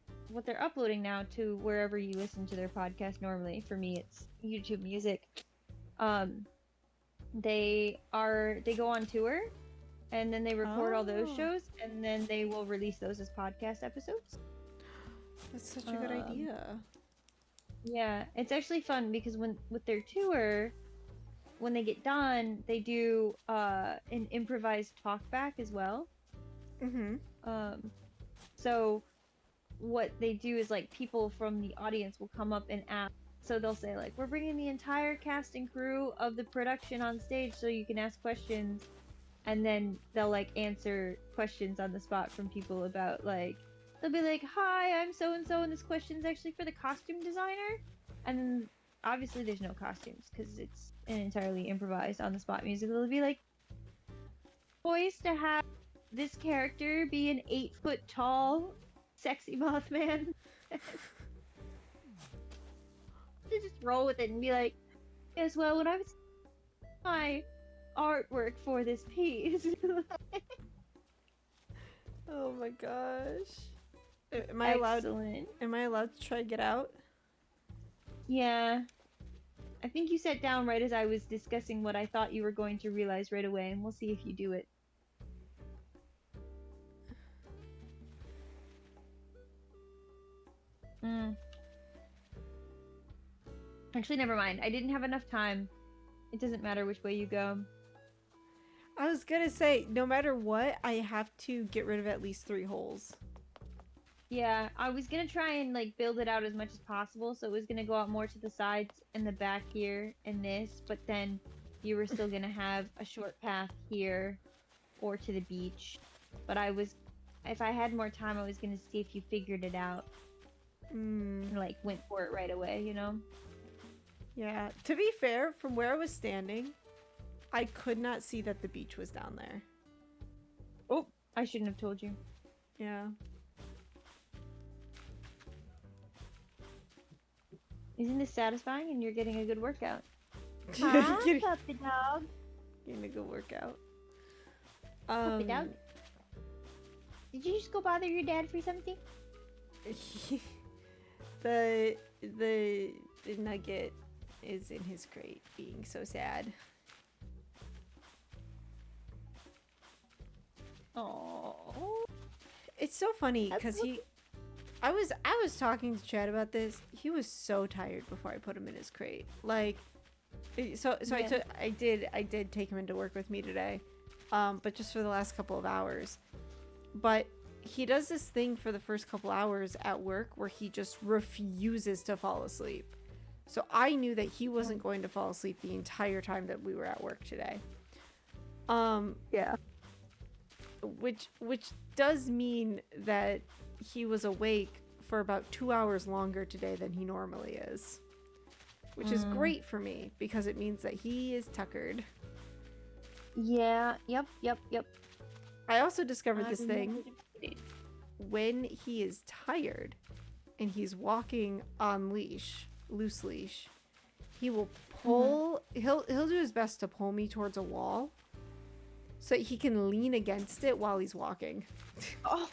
uploading now to wherever you listen to their podcast normally. For me, it's YouTube Music. Um, they go on tour, and then they record all those Oh, shows, and then they will release those as podcast episodes. that's such a good idea. Yeah, it's actually fun because when with their tour, when they get done, they do an improvised talk back as well. Mm-hmm. Um, so what they do is like people from the audience will come up and ask. So they'll say like, "We're bringing the entire cast and crew of the production on stage, so you can ask questions." And then they'll like answer questions on the spot from people about like they'll be like, "Hi, I'm so and this question's actually for the costume designer." And then obviously there's no costumes because it's an entirely improvised on the spot music. They'll be like, "Poised to have this character be an 8 foot tall, sexy Mothman." To just roll with it and be like, "Yes, well, when I was my artwork for this piece." Oh my gosh. Am I allowed? Excellent. Am I allowed to try Get Out? Yeah. I think you sat down right as I was discussing what I thought you were going to realize right away, and we'll see if you do it. Mm. Actually, never mind. I didn't have enough time. It doesn't matter which way you go. I was gonna say, no matter what, I have to get rid of at least 3 holes. Yeah, I was gonna try and like build it out as much as possible, so it was gonna go out more to the sides and the back here and this, but then you were still gonna have a short path here or to the beach. But if I had more time, I was gonna see if you figured it out and like went for it right away, you know? Yeah. To be fair, from where I was standing, I could not see that the beach was down there. Oh, I shouldn't have told you. Yeah. Isn't this satisfying? And you're getting a good workout. getting, Puppy dog. getting a good workout. Puppy dog. Did you just go bother your dad for something? the nugget is in his crate being so sad. Oh. It's so funny because I was talking to Chad about this. He was so tired before I put him in his crate. Like, so Yeah. I did take him into work with me today, but just for the last couple of hours. But he does this thing for the first couple hours at work where he just refuses to fall asleep. So I knew that he wasn't going to fall asleep the entire time that we were at work today. Yeah. Which does mean that he was awake for about 2 hours longer today than he normally is. Which is great for me because it means that he is tuckered. Yeah. Yep. I also discovered this thing. When he is tired and he's walking on loose leash, he will pull, he'll do his best to pull me towards a wall so he can lean against it while he's walking. Oh,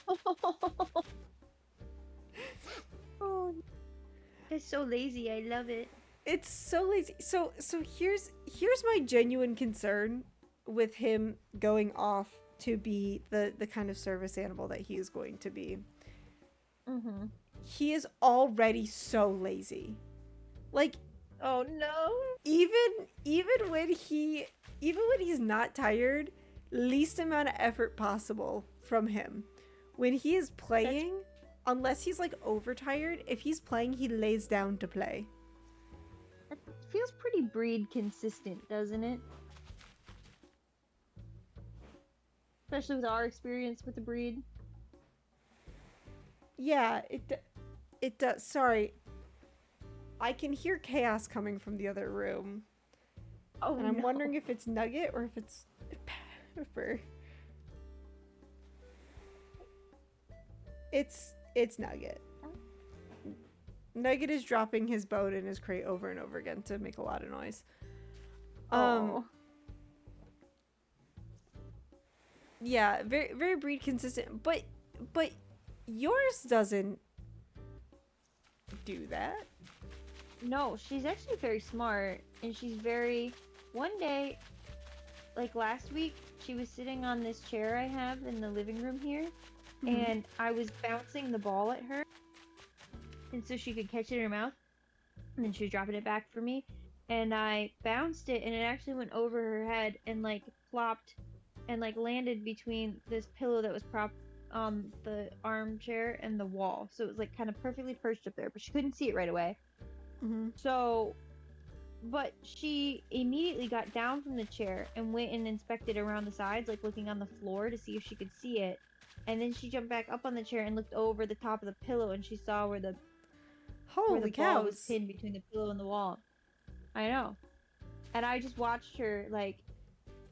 it's so lazy. I love it. It's so lazy. So here's my genuine concern with him going off to be the kind of service animal that he is going to be. He is already so lazy. Like, oh no. Even when he's not tired, least amount of effort possible from him. When he is playing, unless he's like overtired, if he's playing, he lays down to play. That feels pretty breed consistent, doesn't it? Especially with our experience with the breed. Yeah, it does. Sorry. I can hear chaos coming from the other room. Oh And I'm no. wondering if it's Nugget or if it's Pepper. It's Nugget. Nugget is dropping his bone in his crate over and over again to make a lot of noise. Oh. Yeah, very very breed consistent, but yours doesn't do that. No, she's actually very smart, and she's very. One day, like last week, she was sitting on this chair I have in the living room here, and I was bouncing the ball at her, and so she could catch it in her mouth, and then she was dropping it back for me, and I bounced it, and it actually went over her head and like flopped, and like landed between this pillow that was propped on the armchair and the wall, so it was like kind of perfectly perched up there, but she couldn't see it right away. So, but she immediately got down from the chair and went and inspected around the sides, like looking on the floor to see if she could see it. And then she jumped back up on the chair and looked over the top of the pillow, and she saw where the Holy ball was cows. pinned between the pillow and the wall. I know. And I just watched her like,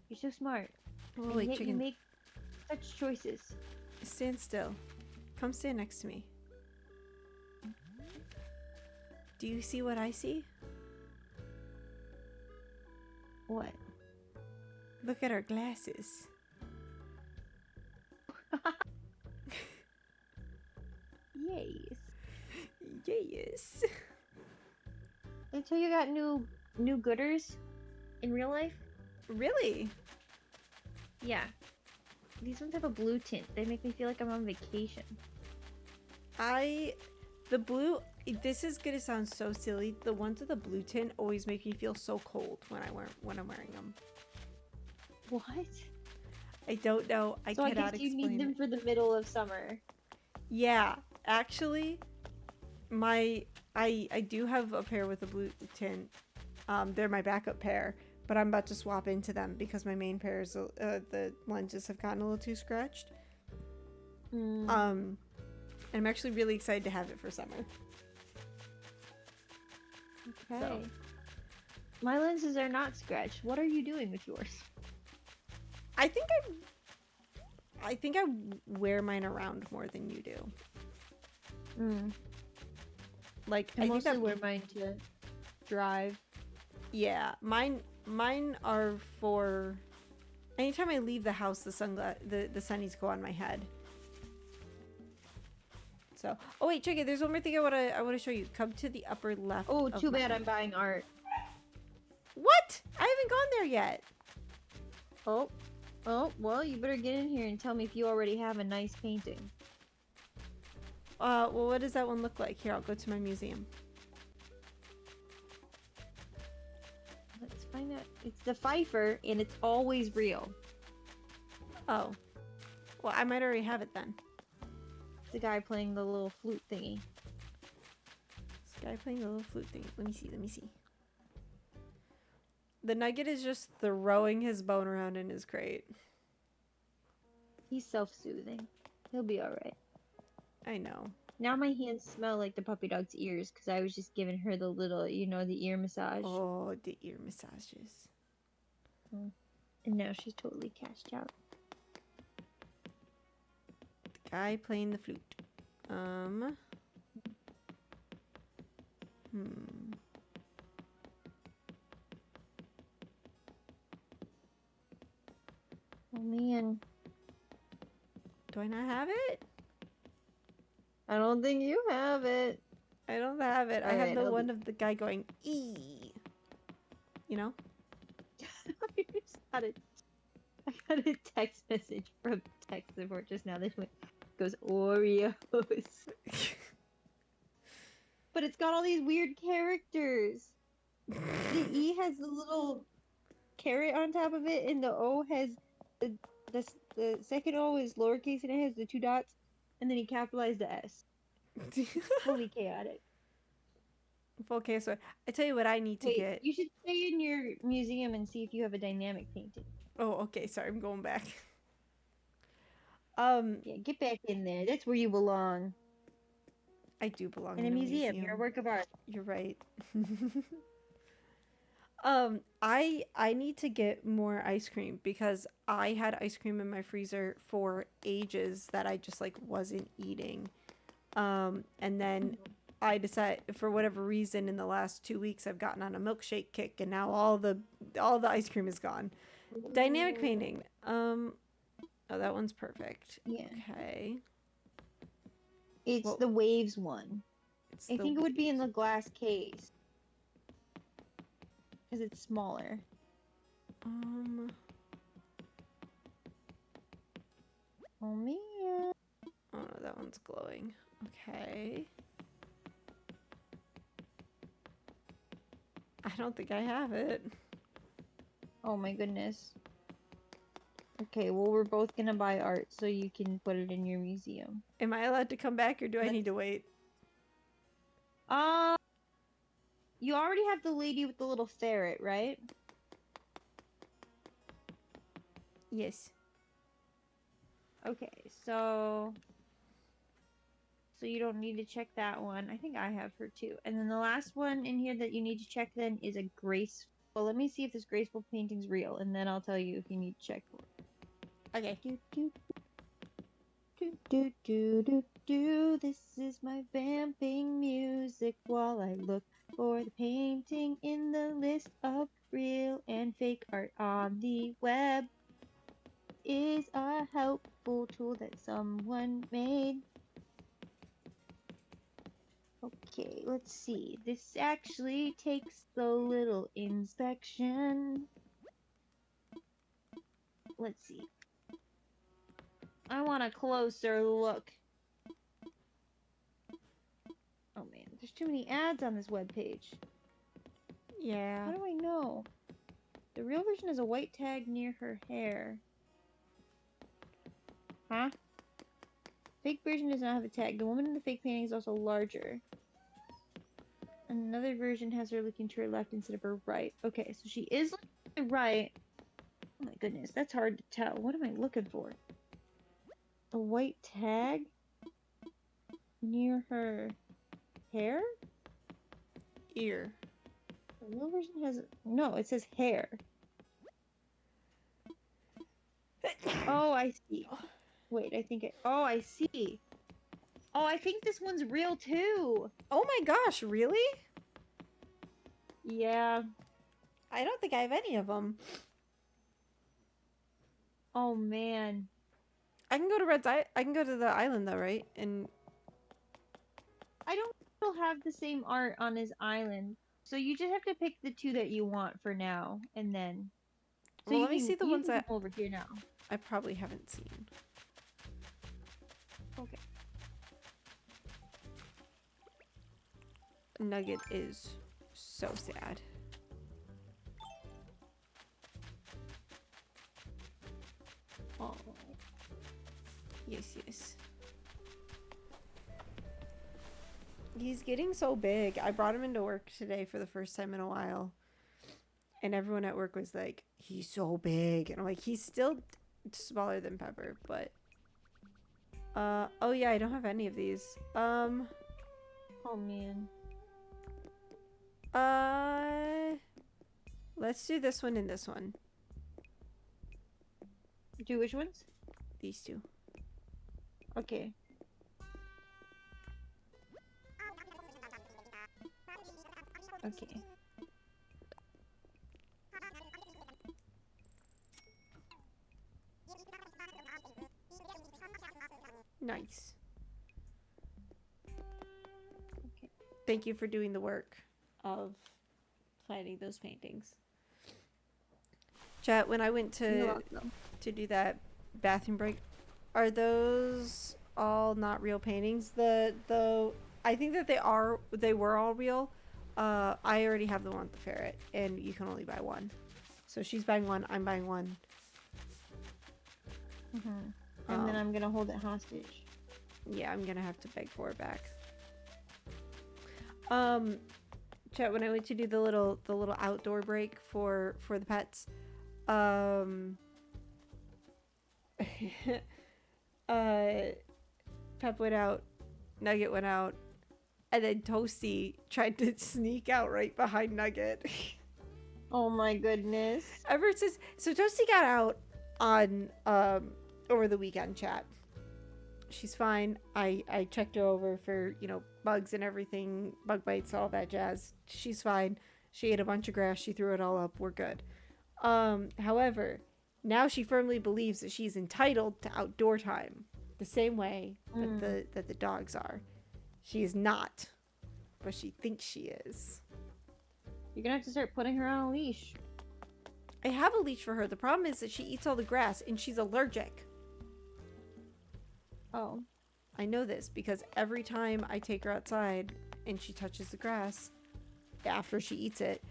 you're so smart. Oh, and wait, yet you chicken. make such choices. Stand still. Come stand next to me. Do you see what I see? What? Look at our glasses. Yes. Yes. Until you got new gooders in real life? Really? Yeah. These ones have a blue tint. They make me feel like I'm on vacation. The blue, this is gonna sound so silly. The ones with the blue tint always make me feel so cold when I'm wearing them. What? I don't know. I So I cannot guess you explain need them it. for the middle of summer. Yeah, actually, I do have a pair with a blue tint. They're my backup pair, but I'm about to swap into them because my main pair is the lenses have gotten a little too scratched. And I'm actually really excited to have it for summer. Okay. So. My lenses are not scratched. What are you doing with yours? I think I wear mine around more than you do. Like I think mostly that wear mine to drive. yeah, mine are for anytime I leave the house. The sunnies go on my head. So, oh wait, check it. There's one more thing I wanna show you. Come to the upper left. Oh, of too my- bad I'm buying art. What? I haven't gone there yet. Oh, well, you better get in here and tell me if you already have a nice painting. Well, what does that one look like? Here, I'll go to my museum. Let's find out. It's the Pfeiffer, and it's always real. Oh, well, I might already have it then. It's the guy playing the little flute thingy. This guy playing the little flute thing. Let me see. The Nugget is just throwing his bone around in his crate. He's self-soothing. He'll be alright. I know. Now my hands smell like the puppy dog's ears because I was just giving her the little, the ear massage. Oh, the ear massages. And now she's totally cashed out. The guy playing the flute. Oh man. Do I not have it? I don't think you have it. I don't have it. I have Alright, the I'll one do- of the guy going, "Ee." You know? I just got I got a text message from tech support just now that goes Oreos. But it's got all these weird characters. The E has the little carrot on top of it, and the O has the second O is lowercase and it has the two dots, and then he capitalized the S. Totally chaotic. Okay, so I tell you what I need to Wait, get. you should stay in your museum and see if you have a dynamic painting. Oh, okay. Sorry, I'm going back. Yeah, get back in there. That's where you belong. I do belong in in a a museum. You're a museum. work of art. You're right. I need to get more ice cream because I had ice cream in my freezer for ages that I just like wasn't eating. And then I decided for whatever reason in the last 2 weeks I've gotten on a milkshake kick and now all the ice cream is gone. Dynamic Ooh. painting. Oh, that one's perfect. Yeah. Okay. It's Well, the waves one. it's I the think it would be in waves. the glass case because it's smaller. Um. Oh man. Oh no, that one's glowing. Okay. I don't think I have it. Oh my goodness. Okay, well we're both gonna buy art so you can put it in your museum. Am I allowed to come back or do I Let's. need to wait? Um, you already have the lady with the little ferret, right? Yes. Okay, so you don't need to check that one. I think I have her too. And then the last one in here that you need to check then is a grace. Well, let me see if this graceful painting's real, and then I'll tell you if you need to check for it. Okay. Do do do do do do do. This is my vamping music while I look for the painting in the list of real and fake art on the web. Is a helpful tool that someone made. Okay, let's see. This actually takes a little inspection. Let's see. I want a closer look. Oh man, there's too many ads on this webpage. Yeah. How do I know? The real version has a white tag near her hair. Huh? Fake version does not have a tag. The woman in the fake painting is also larger. Another version has her looking to her left instead of her right. Okay, so she is looking to the right. Oh my goodness, that's hard to tell. What am I looking for? A white tag near her hair? Ear. The real version has no, it says hair. Oh, I see. Wait, I think it. Oh, I see. Oh, I think this one's real too. Oh my gosh, really? Yeah. I don't think I have any of them. Oh man. I can go to I can go to the island though, right? And I don't still have the same art on his island. So you just have to pick the two that you want for now, and then. So well, let me see the you ones can that come over here now. I probably haven't seen. Okay. Nugget is so sad. Oh. Yes, yes. He's getting so big. I brought him into work today for the first time in a while. And everyone at work was like, he's so big. And I'm like, he's still smaller than Pepper, but oh yeah, I don't have any of these. Oh man. Let's do this one and this one. Do which ones? These two. Okay. Okay. Nice. Okay. Thank you for doing the work of planning those paintings. Chat, when I went to do that bathroom break, are those all not real paintings? I think that they were all real. I already have the one with the ferret, and you can only buy one. So she's buying one, I'm buying one. Mm-hmm. And then I'm gonna hold it hostage. Yeah, I'm gonna have to beg for it back. Chat, when I went to do the little outdoor break for the pets, Pep went out, Nugget went out, And then Toasty tried to sneak out right behind Nugget. Oh my goodness. Ever since, so Toasty got out on over the weekend, chat. She's fine. I checked her over for, you know, bugs and everything, bug bites, all that jazz. She's fine. She ate a bunch of grass. She threw it all up. We're good. However, now she firmly believes that she's entitled to outdoor time the same way that the dogs are. She is not, but she thinks she is. You're gonna have to start putting her on a leash. I have a leash for her. The problem is that she eats all the grass and she's allergic. Oh. I know this because every time I take her outside and she touches the grass after she eats it,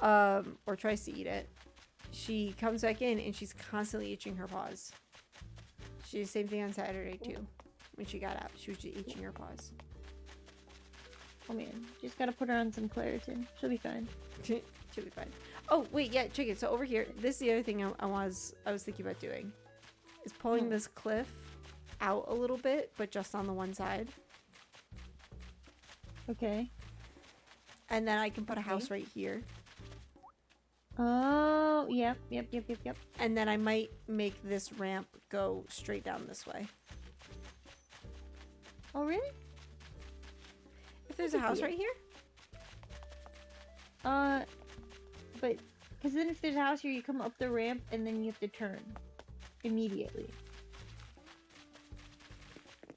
or tries to eat it, she comes back in and she's constantly itching her paws. She did the same thing on Saturday too. When she got out, she was just itching her paws. Oh man, just gotta put her on some Claritin. She'll be fine. She'll be fine. Oh wait, yeah, chicken. So over here, this is the other thing I was thinking about doing, is pulling this cliff out a little bit, but just on the one side. Okay. And then I can put a house right here. Oh, yep. And then I might make this ramp go straight down this way. Oh, really? If there's a house right here? But, because then if there's a house here, you come up the ramp and then you have to turn immediately.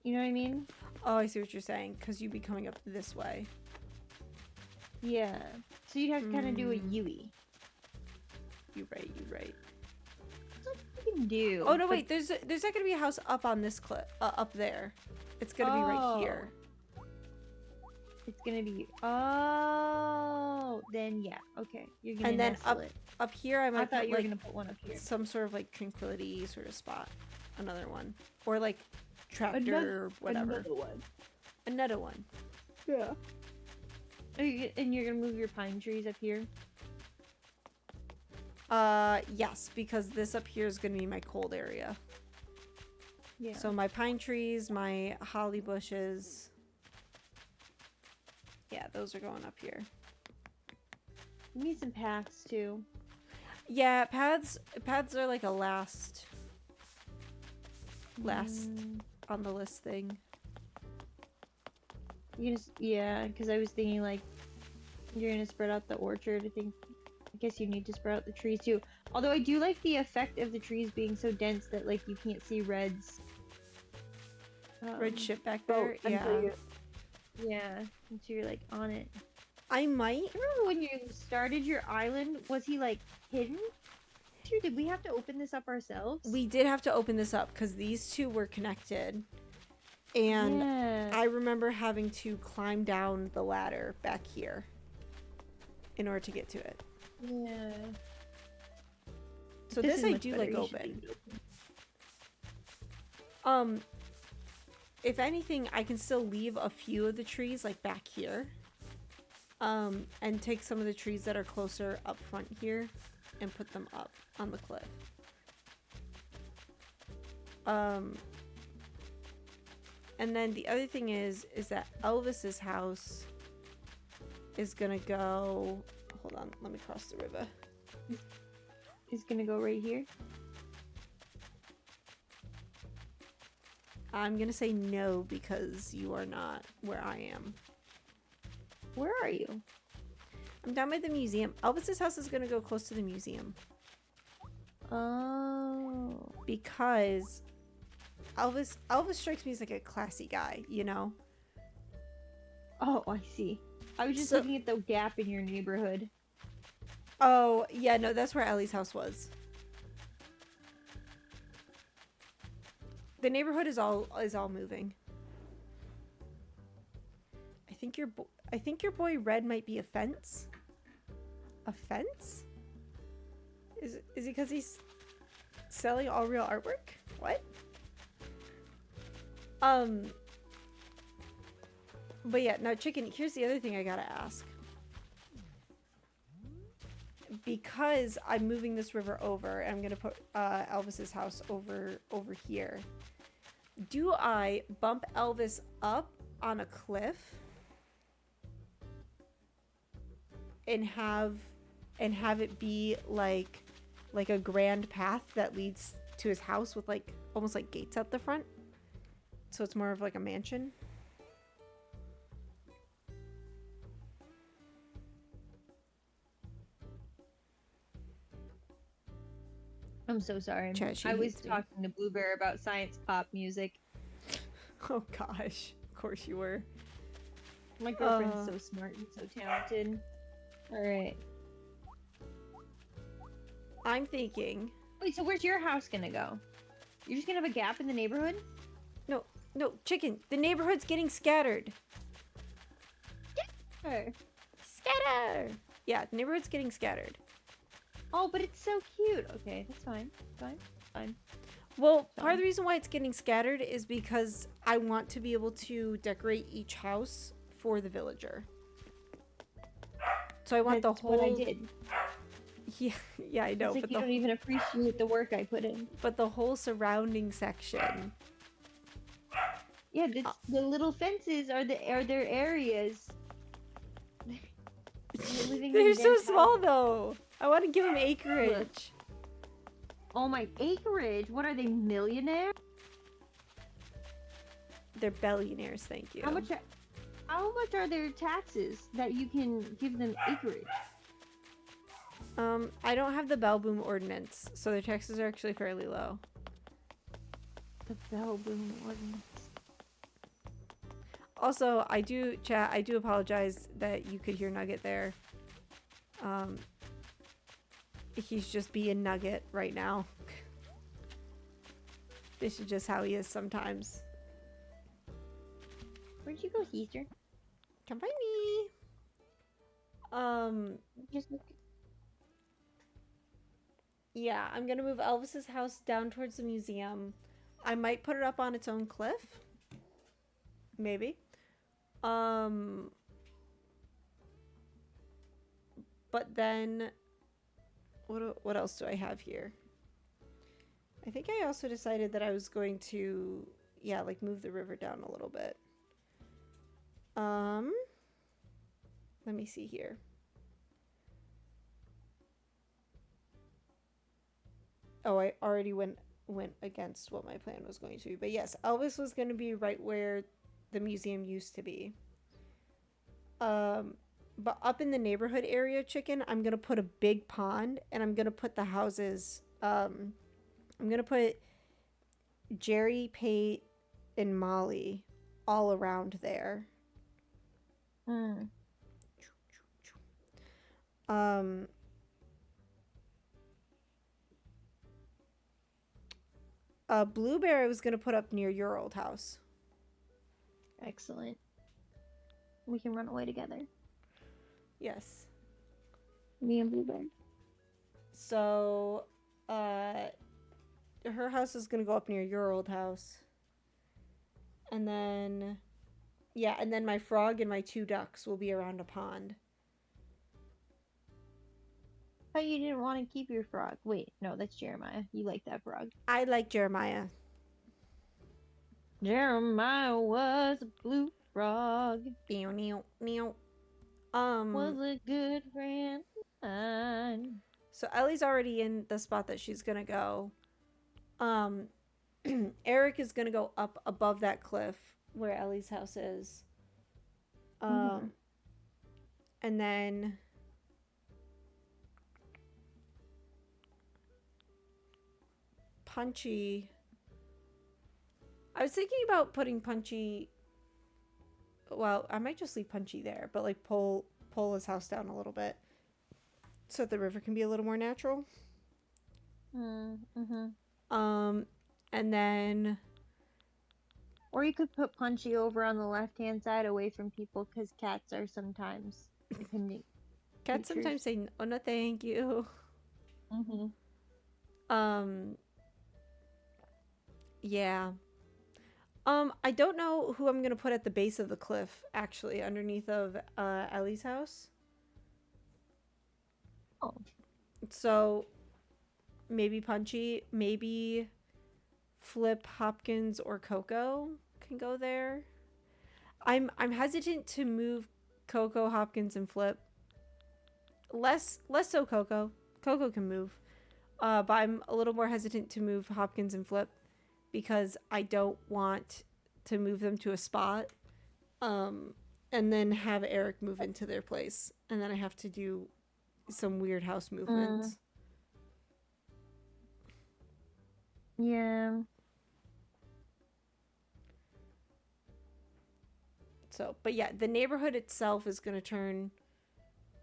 You know what I mean? Oh, I see what you're saying. Because you'd be coming up this way. Yeah. So you'd have to kind of do a U-E. You're right. That's what you can do. Oh, no, wait. There's not going to be a house up on this cliff. Up there. It's going to be right here. It's going to be... Oh, then yeah. Okay. You're going to And then nestle it. up here, I might thought put, you were like, going to put one up here. some sort of, like, tranquility sort of spot. Another one. Or, like, tractor or whatever. Another one. Yeah. And you're going to move your pine trees up here? Yes, because this up here is going to be my cold area. Yeah. So my pine trees, my holly bushes. Yeah, those are going up here. You need some paths too. Yeah, paths are like a last on the list thing. Yeah, because I was thinking like you're gonna spread out the orchard. I guess you need to spread out the trees too. Although I do like the effect of the trees being so dense that like you can't see Red's red ship back there. Yeah, until you're like on it. I might. Remember when you started your island? Was he like hidden? Did we have to open this up ourselves? We did have to open this up because these two were connected. And yeah. I remember having to climb down the ladder back here in order to get to it. Yeah. So this I do like open. If anything, I can still leave a few of the trees like back here. And take some of the trees that are closer up front here and put them up on the cliff. And then the other thing is that Elvis's house is gonna go. Hold on, let me cross the river. Is gonna go right here. I'm gonna say no because you are not where I am. Where are you? I'm down by the museum. Elvis's house is gonna go close to the museum. Oh. Because Elvis strikes me as like a classy guy, you know? Oh, I see. I was just looking at the gap in your neighborhood. Oh, yeah, no, that's where Ellie's house was. The neighborhood is all moving. I think your boy Red might be a fence. A fence? Is it because he's selling all real artwork? What? But yeah, now chicken, here's the other thing I gotta ask. Because I'm moving this river over, and I'm gonna put Elvis's house over here. Do I bump Elvis up on a cliff and have it be like a grand path that leads to his house with like almost like gates out the front. So it's more of like a mansion. I'm so sorry. Chat, she I was hates me. talking to Blue Bear about science pop music. Oh gosh, of course you were. My girlfriend's so smart and so talented. All right. I'm thinking. Wait, so where's your house gonna go? You're just gonna have a gap in the neighborhood? No, chicken. The neighborhood's getting scattered. Sure. Scatter. Yeah, the neighborhood's getting scattered. Oh, but it's so cute. Okay, that's fine. Fine. Well, part of the reason why it's getting scattered is because I want to be able to decorate each house for the villager. So I want That's the whole. what I did. Yeah, I know. It's like but you don't even appreciate the work I put in. But the whole surrounding section. Yeah, the little fences are their areas. They're so small though. I want to give them acreage. Look. Oh my, acreage? What are they, millionaires? They're billionaires, thank you. How much are their taxes that you can give them acreage? I don't have the bell boom ordinance, so their taxes are actually fairly low. The bell boom ordinance. Also, I do apologize that you could hear Nugget there. He's just being Nugget right now. This is just how he is sometimes. Where'd you go, Easter? Come by me. Just look. Yeah, I'm gonna move Elvis's house down towards the museum. I might put it up on its own cliff. Maybe. But then what else do I have here? I think I also decided that I was going to like move the river down a little bit. Let me see here. Oh, I already went against what my plan was going to be. But yes, Elvis was going to be right where the museum used to be. But up in the neighborhood area, chicken, I'm going to put a big pond, and I'm going to put the houses, I'm going to put Jerry, Pate, and Molly all around there. Blueberry I was going to put up near your old house. Excellent. We can run away together. Yes. Me and Blueberry. So, her house is going to go up near your old house. And then, and then my frog and my 2 ducks will be around a pond. Oh, you didn't want to keep your frog. Wait, no, that's Jeremiah. You like that frog. I like Jeremiah. Jeremiah was a blue frog. Was a good friend of mine. So Ellie's already in the spot that she's gonna go. Eric is gonna go up above that cliff where Ellie's house is. And then Punchy. I was thinking about putting Punchy. Well, I might just leave Punchy there, but like pull his house down a little bit so that the river can be a little more natural. And then, or you could put Punchy over on the left-hand side, away from people, because cats are sometimes depending. Cats sometimes say, "Oh no, thank you." Yeah. I don't know who I'm gonna put at the base of the cliff, actually, underneath of Ellie's house. Oh. So maybe Punchy, maybe Flip, Hopkins, or Coco can go there. I'm hesitant to move Coco, Hopkins, and Flip Less so Coco. Coco can move. But I'm a little more hesitant to move Hopkins and Flip because I don't want to move them to a spot. And then have Eric move into their place. And then I have to do some weird house movements. Yeah. So, but yeah, the neighborhood itself is going to turn,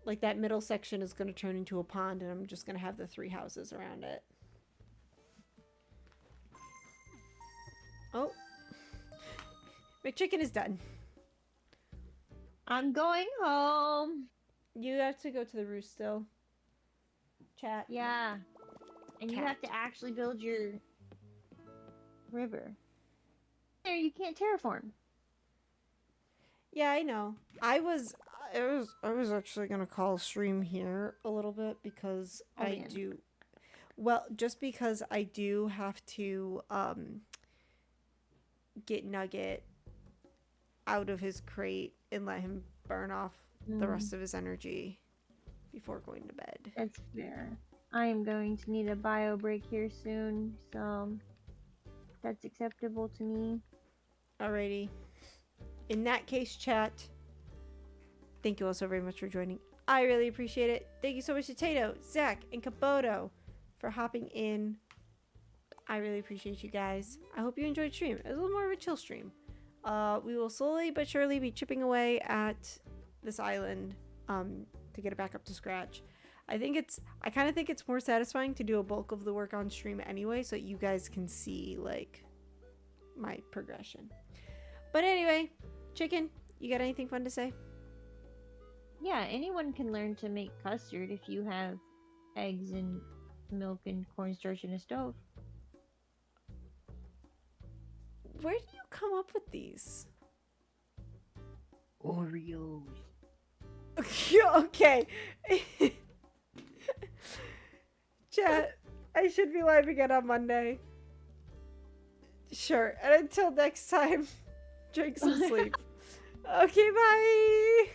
like that middle section is going to turn into a pond, and I'm just going to have the 3 houses around it. Oh. McChicken is done. I'm going home. You have to go to the roost still. Chat. Yeah. And you Cat. have to actually build your river. There, you can't terraform. Yeah, I know. I was actually gonna call stream here a little bit because just because I do have to get Nugget out of his crate and let him burn off the rest of his energy before going to bed. That's fair. I am going to need a bio break here soon, so that's acceptable to me. Alrighty. In that case, chat, thank you all so very much for joining. I really appreciate it. Thank you so much to Tato, Zach, and Kaboto for hopping in. I really appreciate you guys. I hope you enjoyed stream. It was a little more of a chill stream. We will slowly but surely be chipping away at this island to get it back up to scratch. I kind of think it's more satisfying to do a bulk of the work on stream anyway, so you guys can see like my progression. But anyway, Chicken, you got anything fun to say? Yeah, anyone can learn to make custard if you have eggs and milk and cornstarch in a stove. Where do you come up with these? Oreos. Okay. Chat, I should be live again on Monday. Sure. And until next time, drink some sleep. Okay, bye.